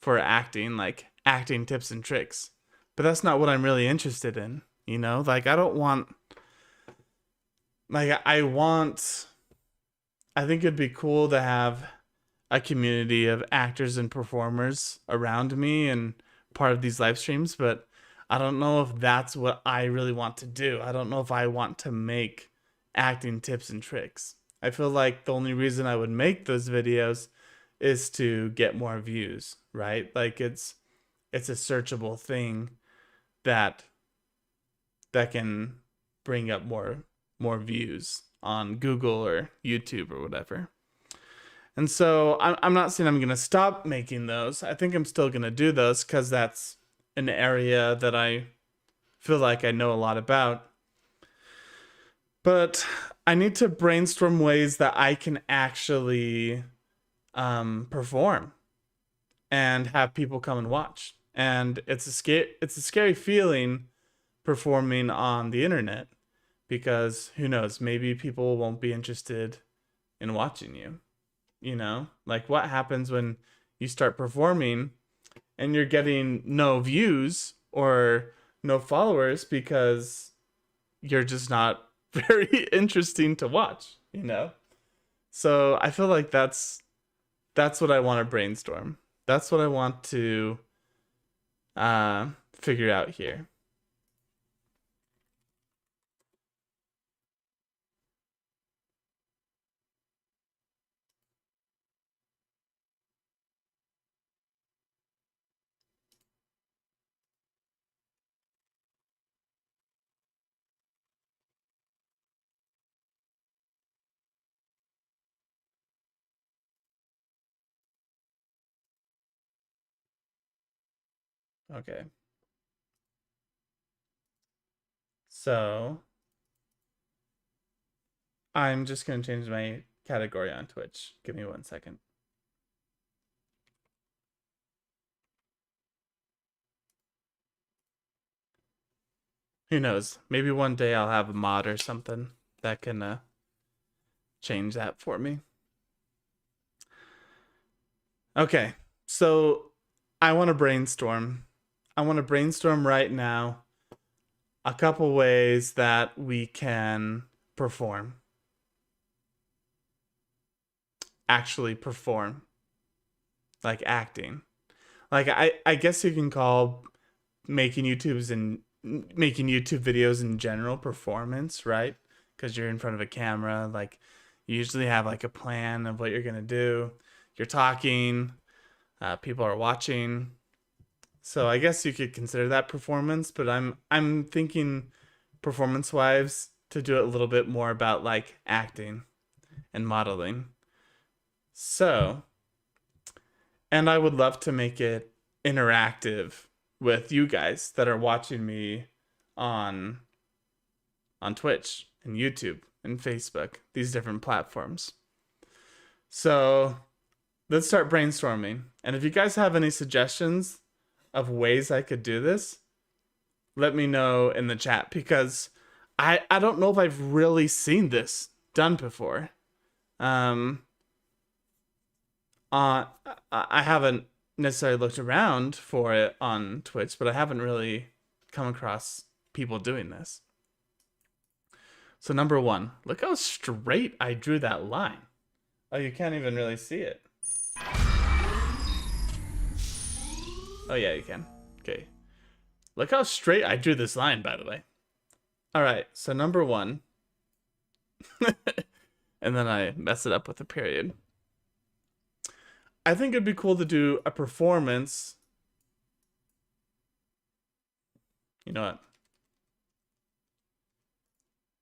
for acting, like acting tips and tricks. But that's not what I'm really interested in, you know? Like I don't want like I think it'd be cool to have a community of actors and performers around me and part of these live streams, but I don't know if that's what I really want to do. I don't know if I want to make acting tips and tricks. I feel like the only reason I would make those videos is to get more views, right? Like it's a searchable thing that can bring up more views on Google or YouTube or whatever. And so I'm not saying I'm going to stop making those. I think I'm still going to do those because that's an area that I feel like I know a lot about. But I need to brainstorm ways that I can actually perform and have people come and watch. And it's a scary feeling performing on the internet because who knows, maybe people won't be interested in watching you. You know, like what happens when you start performing and you're getting no views or no followers because you're just not very interesting to watch, you know? So I feel like that's what I want to brainstorm. That's what I want to figure out here. Okay. So I'm just going to change my category on Twitch. Give me 1 second. Who knows? Maybe one day I'll have a mod or something that can change that for me. Okay, so I want to brainstorm. I want to brainstorm right now a couple ways that we can perform. Actually perform. Like acting. Like I guess you can call making YouTube videos in general performance, right? Because you're in front of a camera, like you usually have like a plan of what you're gonna do. You're talking, people are watching. So I guess you could consider that performance, but I'm thinking performance-wise to do it a little bit more about like acting and modeling. So, and I would love to make it interactive with you guys that are watching me on Twitch and YouTube and Facebook, these different platforms. So let's start brainstorming. And if you guys have any suggestions of ways I could do this, let me know in the chat because I don't know if I've really seen this done before. I haven't necessarily looked around for it on Twitch, but I haven't really come across people doing this. So number 1, look how straight I drew that line. Oh, you can't even really see it. Oh yeah, you can. Okay. Look how straight I drew this line, by the way. All right, so number 1. And then I mess it up with a period. I think it'd be cool to do a performance. You know what?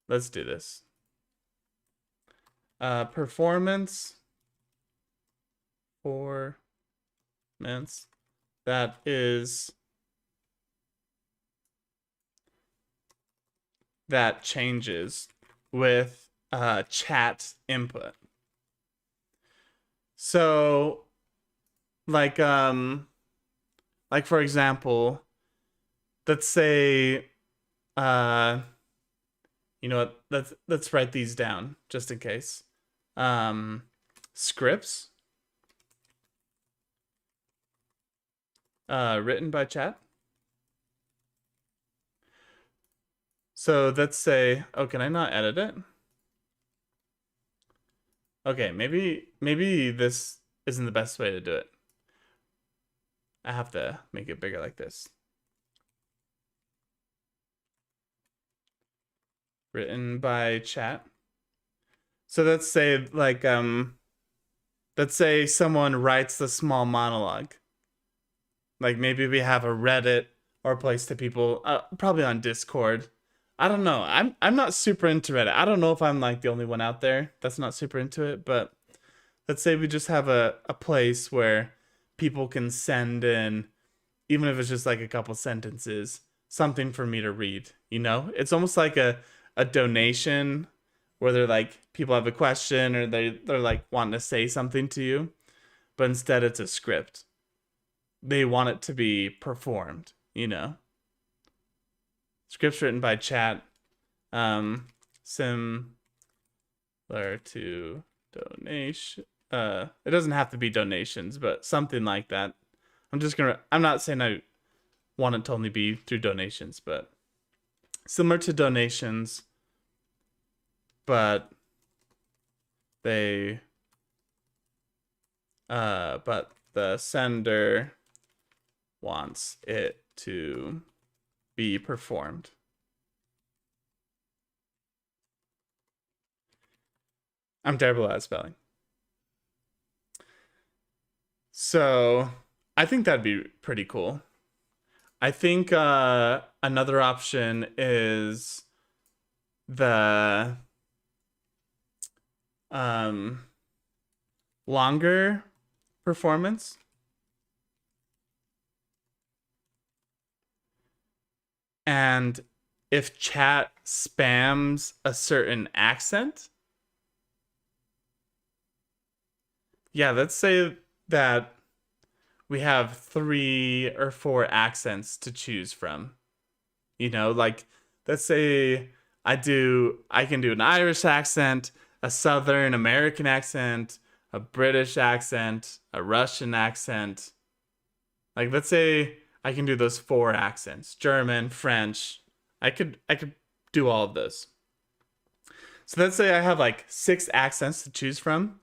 Let's do this. Performance that changes with chat input. So like for example, let's say you know what, let's write these down just in case. Scripts written by chat. So let's say, oh, can I not edit it? Okay, maybe this isn't the best way to do it. I have to make it bigger like this. Written by chat. So let's say like let's say someone writes a small monologue. Like maybe we have a Reddit or a place to people, probably on Discord. I don't know. I'm not super into Reddit. I don't know if I'm like the only one out there that's not super into it, but let's say we just have a place where people can send in, even if it's just like a couple sentences, something for me to read, you know? It's almost like a donation where they're like, people have a question or they're like wanting to say something to you, but instead it's a script. They want it to be performed, you know? Scripts written by chat, similar to donation. It doesn't have to be donations, but something like that. I'm not saying I want it to only be through donations, but similar to donations, but but the sender wants it to be performed. I'm terrible at spelling. So I think that'd be pretty cool. I think another option is the longer performance. And if chat spams a certain accent, yeah, let's say that we have 3 or 4 accents to choose from. You know, like let's say I can do an Irish accent, a Southern American accent, a British accent, a Russian accent. Like let's say I can do those 4 accents, German, French. I could do all of those. So let's say I have like 6 accents to choose from.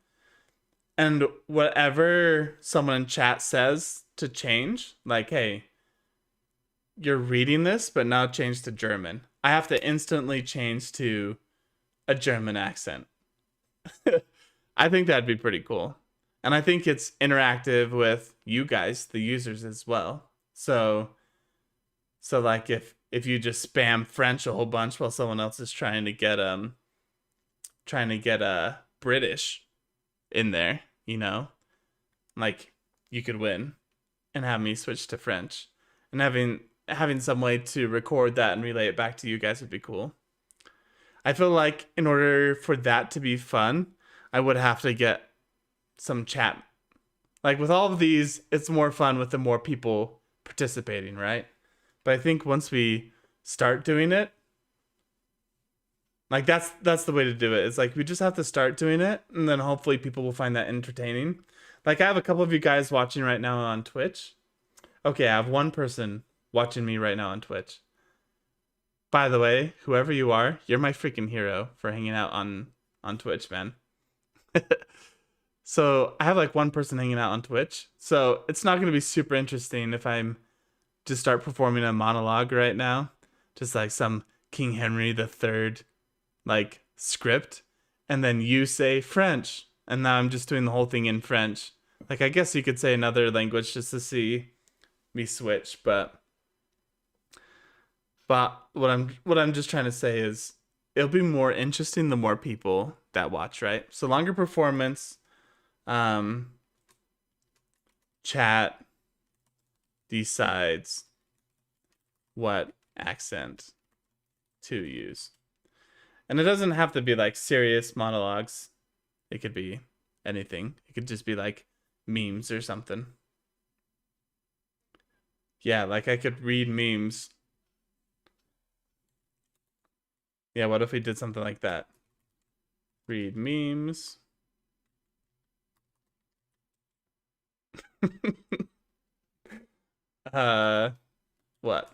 And whatever someone in chat says to change, like, hey, you're reading this, but now change to German. I have to instantly change to a German accent. I think that'd be pretty cool. And I think it's interactive with you guys, the users, as well. So like if you just spam French a whole bunch while someone else is trying to get British in there, you know, like you could win and have me switch to French, and having some way to record that and relay it back to you guys would be cool. I feel like in order for that to be fun, I would have to get some chat. Like with all of these, it's more fun with the more people participating, right? But I think once we start doing it, like that's the way to do it. It's like we just have to start doing it, and then hopefully people will find that entertaining. Like I have a couple of you guys watching right now on Twitch. Okay, I have one person watching me right now on Twitch. By the way, whoever you are, you're my freaking hero for hanging out on Twitch, man. So I have like one person hanging out on Twitch. So it's not going to be super interesting if I'm just start performing a monologue right now. Just like some King Henry the Third like script, and then you say French, and now I'm just doing the whole thing in French. Like, I guess you could say another language just to see me switch, but what I'm just trying to say is it'll be more interesting the more people that watch, right? So longer performance, chat decides what accent to use. And it doesn't have to be like serious monologues. It could be anything. It could just be like memes or something. Yeah, like I could read memes. Yeah, what if we did something like that? Read memes. What?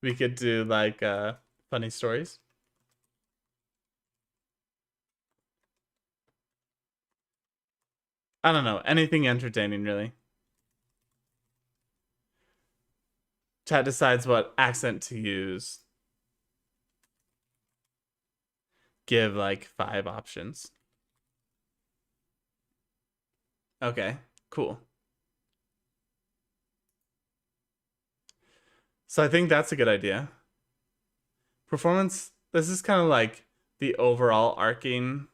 We could do like funny stories. I don't know, anything entertaining really. Chat decides what accent to use. Give like 5 options. Okay, cool. So I think that's a good idea. Performance, this is kind of like the overall arcing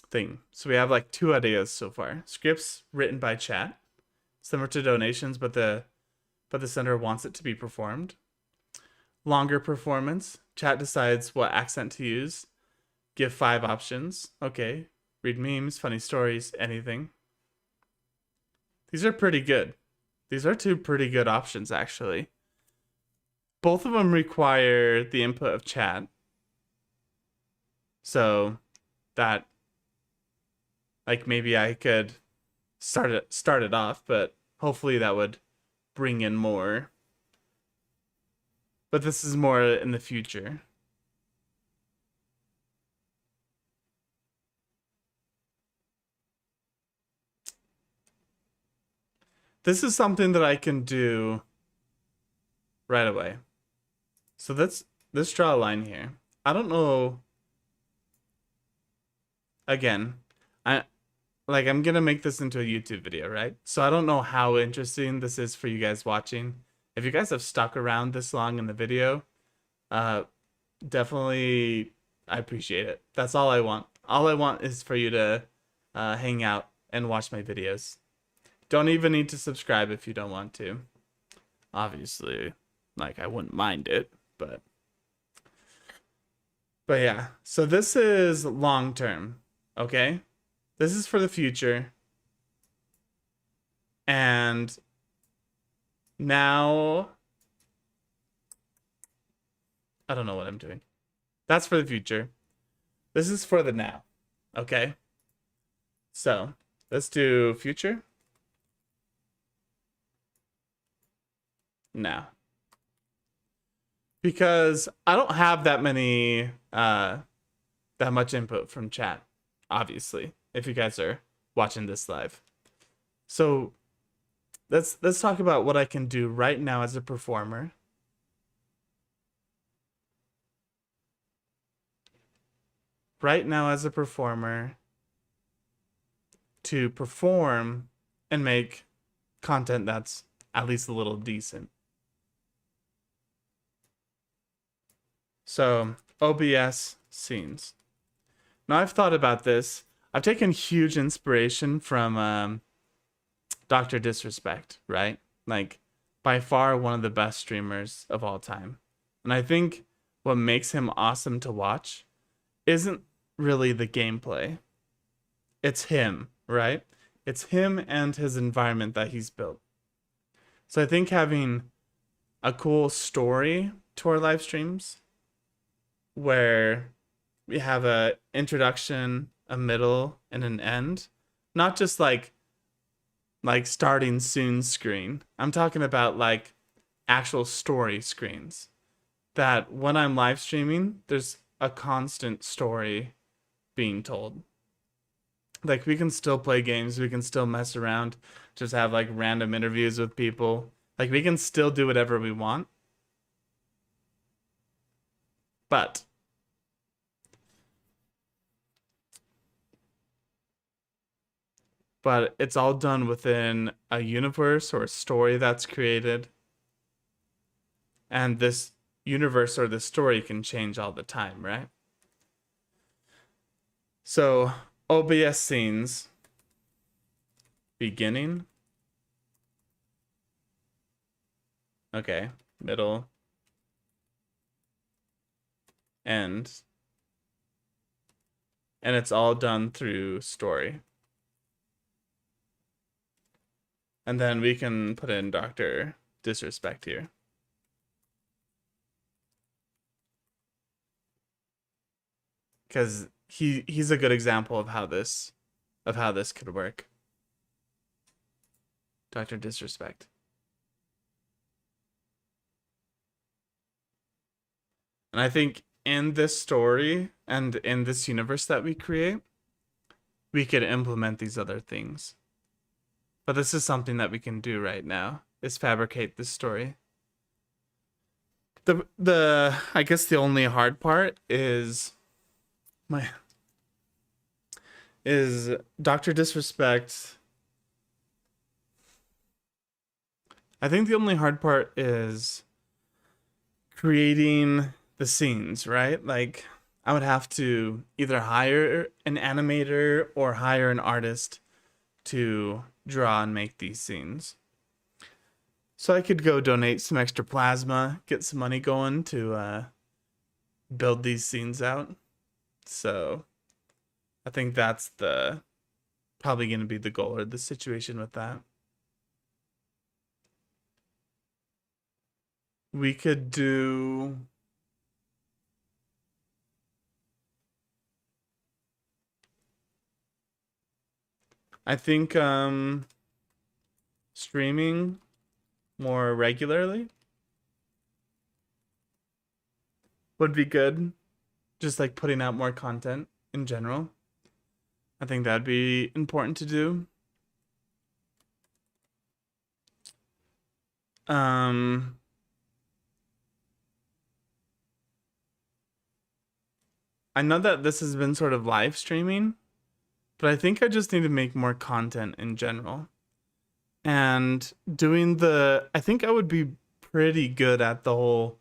thing. So we have like 2 ideas so far. Scripts written by chat, similar to donations, but the center wants it to be performed. Longer performance, chat decides what accent to use. Give 5 options. Okay, read memes, funny stories, anything. These are pretty good. These are 2 pretty good options, actually. Both of them require the input of chat. So that, like, maybe I could start it off, but hopefully that would bring in more. But this is more in the future. This is something that I can do right away. So let's draw a line here. I don't know. Again, I'm gonna make this into a YouTube video, right? So I don't know how interesting this is for you guys watching. If you guys have stuck around this long in the video, definitely I appreciate it. That's all I want. All I want is for you to hang out and watch my videos. Don't even need to subscribe if you don't want to. Obviously, like, I wouldn't mind it, but yeah. So this is long term, okay? This is for the future. And now I don't know what I'm doing. That's for the future. This is for the now, okay? So let's do future. Now. Because I don't have that many that much input from chat, obviously, if you guys are watching this live. So let's talk about what I can do right now as a performer. Right now as a performer to perform and make content that's at least a little decent. So, OBS Scenes. Now, I've thought about this. I've taken huge inspiration from Dr. Disrespect, right? Like, by far one of the best streamers of all time. And I think what makes him awesome to watch isn't really the gameplay. It's him, right? It's him and his environment that he's built. So I think having a cool story to our live streams where we have a introduction, a middle, and an end. Not just like starting soon screen. I'm talking about like actual story screens. That when I'm live streaming, there's a constant story being told. Like, we can still play games, we can still mess around, just have like random interviews with people. Like, we can still do whatever we want. But it's all done within a universe or a story that's created. And this universe or this story can change all the time, right? So, OBS scenes, beginning. Okay, middle, end. And it's all done through story. And then we can put in Dr. Disrespect here. Because he's a good example of how this could work. Dr. Disrespect. And I think in this story and in this universe that we create, we could implement these other things. But this is something that we can do right now, is fabricate this story. I guess the only hard part is Dr. Disrespect. I think the only hard part is creating the scenes, right? Like, I would have to either hire an animator or hire an artist to draw and make these scenes. So I could go donate some extra plasma, get some money going to build these scenes out. So I think that's probably going to be the goal or the situation with that. We could do... I think streaming more regularly would be good. Just like putting out more content in general. I think that'd be important to do. I know that this has been sort of live streaming, but I think I just need to make more content in general. And I think I would be pretty good at the whole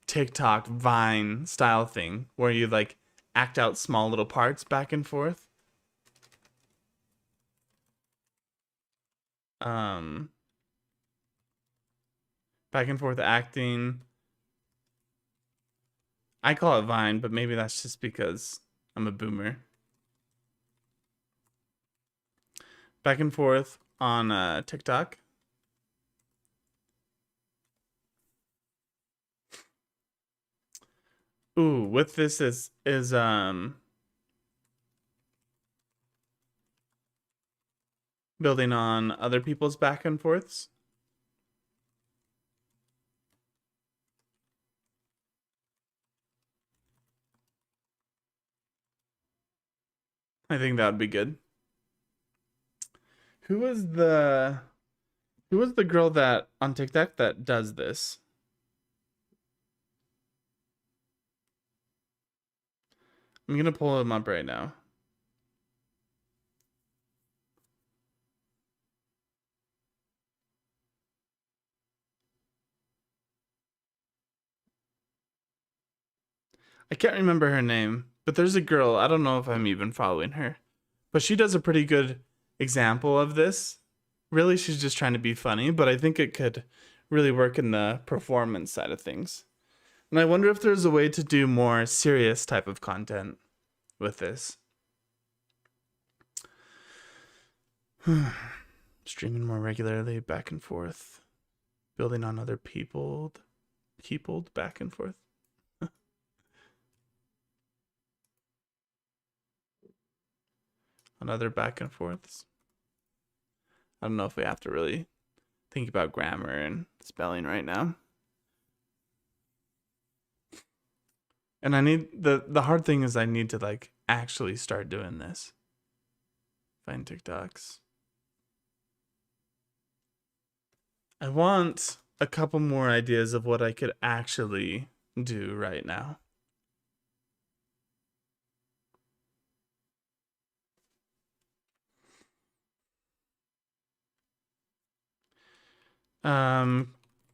TikTok Vine style thing where you like act out small little parts back and forth. Back and forth acting. I call it Vine, but maybe that's just because I'm a boomer. Back and forth on TikTok. Ooh, with this is building on other people's back and forths. I think that would be good. Who was the girl that on TikTok that does this? I'm gonna pull him up right now. I can't remember her name, but there's a girl. I don't know if I'm even following her, but she does a pretty good example of this. Really, she's just trying to be funny, but I think it could really work in the performance side of things. And I wonder if there's a way to do more serious type of content with this. Streaming more regularly, back and forth. Building on other peopled back and forth. On other back and forths. I don't know if we have to really think about grammar and spelling right now. And I need the hard thing is I need to like actually start doing this. Find TikToks. I want a couple more ideas of what I could actually do right now.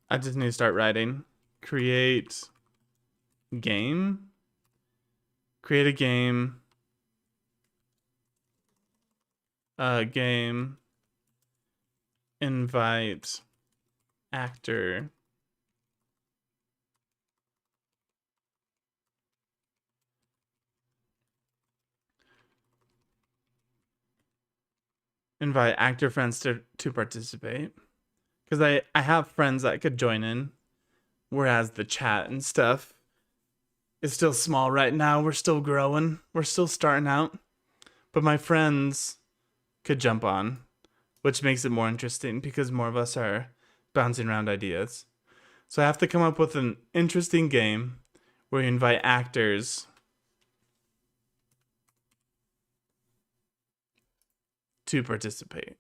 I just need to start writing. Create game. Create a game. Game. Invite actor. Invite actor friends to participate. Because I have friends that could join in. Whereas the chat and stuff is still small right now. We're still growing. We're still starting out. But my friends could jump on, which makes it more interesting because more of us are bouncing around ideas. So I have to come up with an interesting game where you invite actors to participate.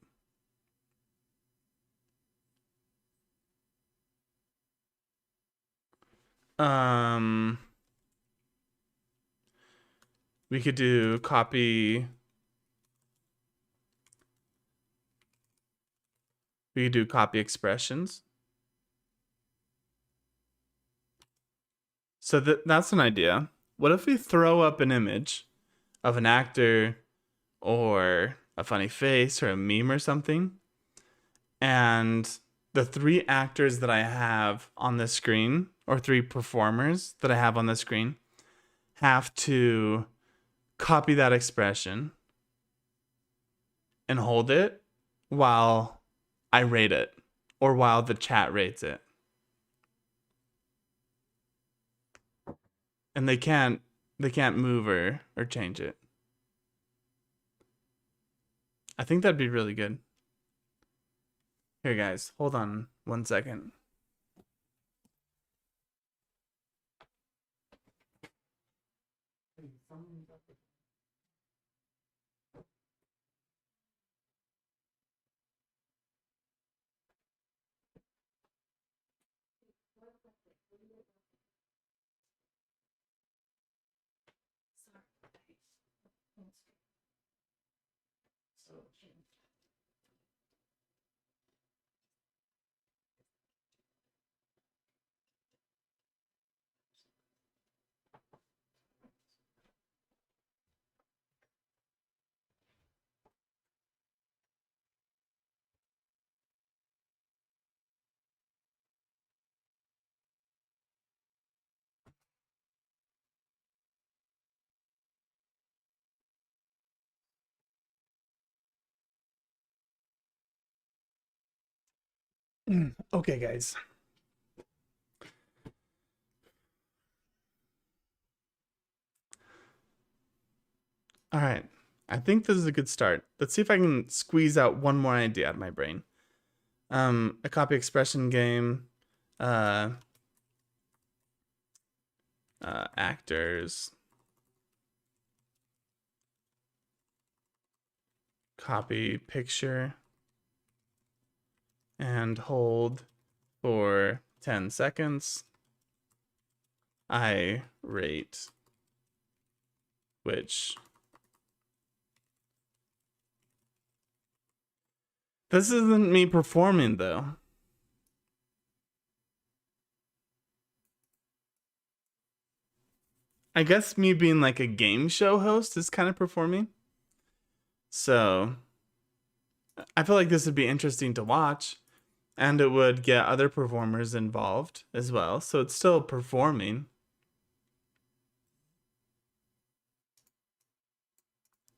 We could do copy. We could do copy expressions. So that's an idea. What if we throw up an image of an actor or a funny face or a meme or something, and the 3 actors that I have on the screen, or 3 performers that I have on the screen, have to copy that expression and hold it while I rate it, or while the chat rates it. And they can't move or change it. I think that'd be really good. Here, guys, hold on 1 second. Okay, guys. All right. I think this is a good start. Let's see if I can squeeze out one more idea out of my brain. A copy expression game. Actors. Copy picture. And hold for 10 seconds. I rate which. This isn't me performing, though. I guess me being like a game show host is kind of performing. So I feel like this would be interesting to watch, and it would get other performers involved as well. So it's still performing.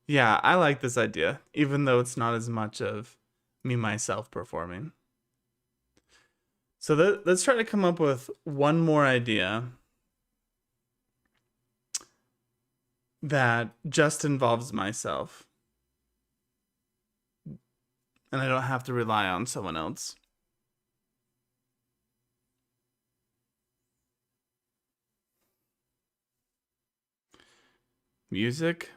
Yeah, I like this idea, even though it's not as much of me myself performing. So let's try to come up with one more idea that just involves myself. And I don't have to rely on someone else. Music?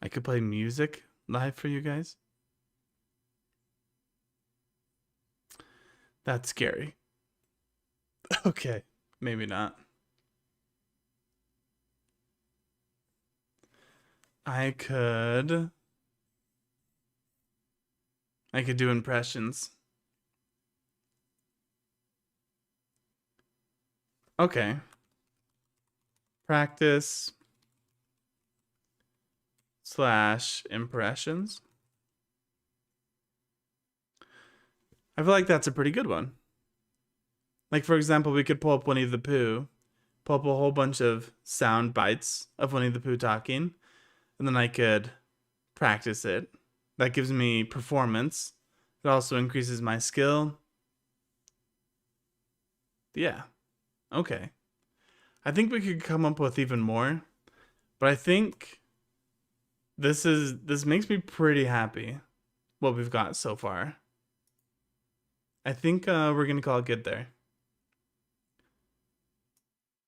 I could play music live for you guys. That's scary. Okay, maybe not. I could do impressions. Okay. Practice / impressions. I feel like that's a pretty good one. Like, for example, we could pull up Winnie the Pooh, pull up a whole bunch of sound bites of Winnie the Pooh talking, and then I could practice it. That gives me performance. It also increases my skill. Yeah. Okay. I think we could come up with even more, but I think this makes me pretty happy what we've got so far. I think we're gonna call it good there.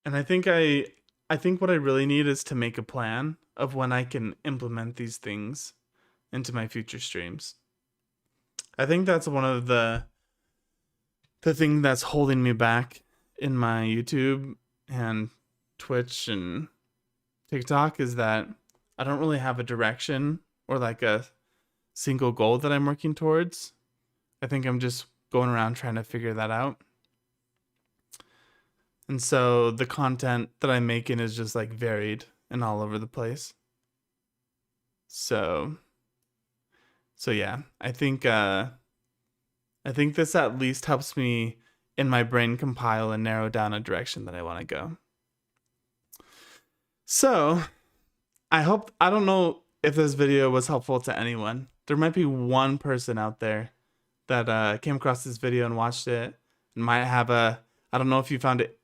And I think what I really need is to make a plan of when I can implement these things into my future streams. I think that's one of the thing that's holding me back in my YouTube and Twitch and TikTok is that I don't really have a direction or like a single goal that I'm working towards. I think I'm just going around trying to figure that out. And so the content that I'm making is just like varied and all over the place. So yeah, I think this at least helps me in my brain compile and narrow down a direction that I want to go. So I don't know if this video was helpful to anyone. There might be one person out there that came across this video and watched it and might have I don't know if you found it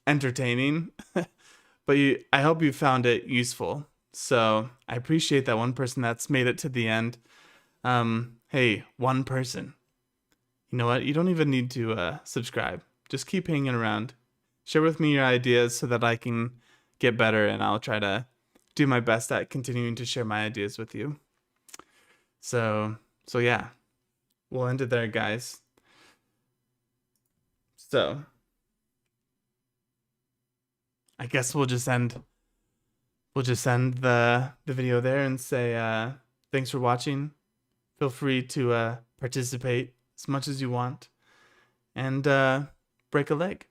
entertaining, but I hope you found it useful. So I appreciate that one person that's made it to the end. Hey, one person. You know what? You don't even need to subscribe. Just keep hanging around. Share with me your ideas so that I can get better, and I'll try to do my best at continuing to share my ideas with you. So yeah, we'll end it there, guys. So I guess we'll just end the video there and say thanks for watching. Feel free to participate as much as you want and break a leg.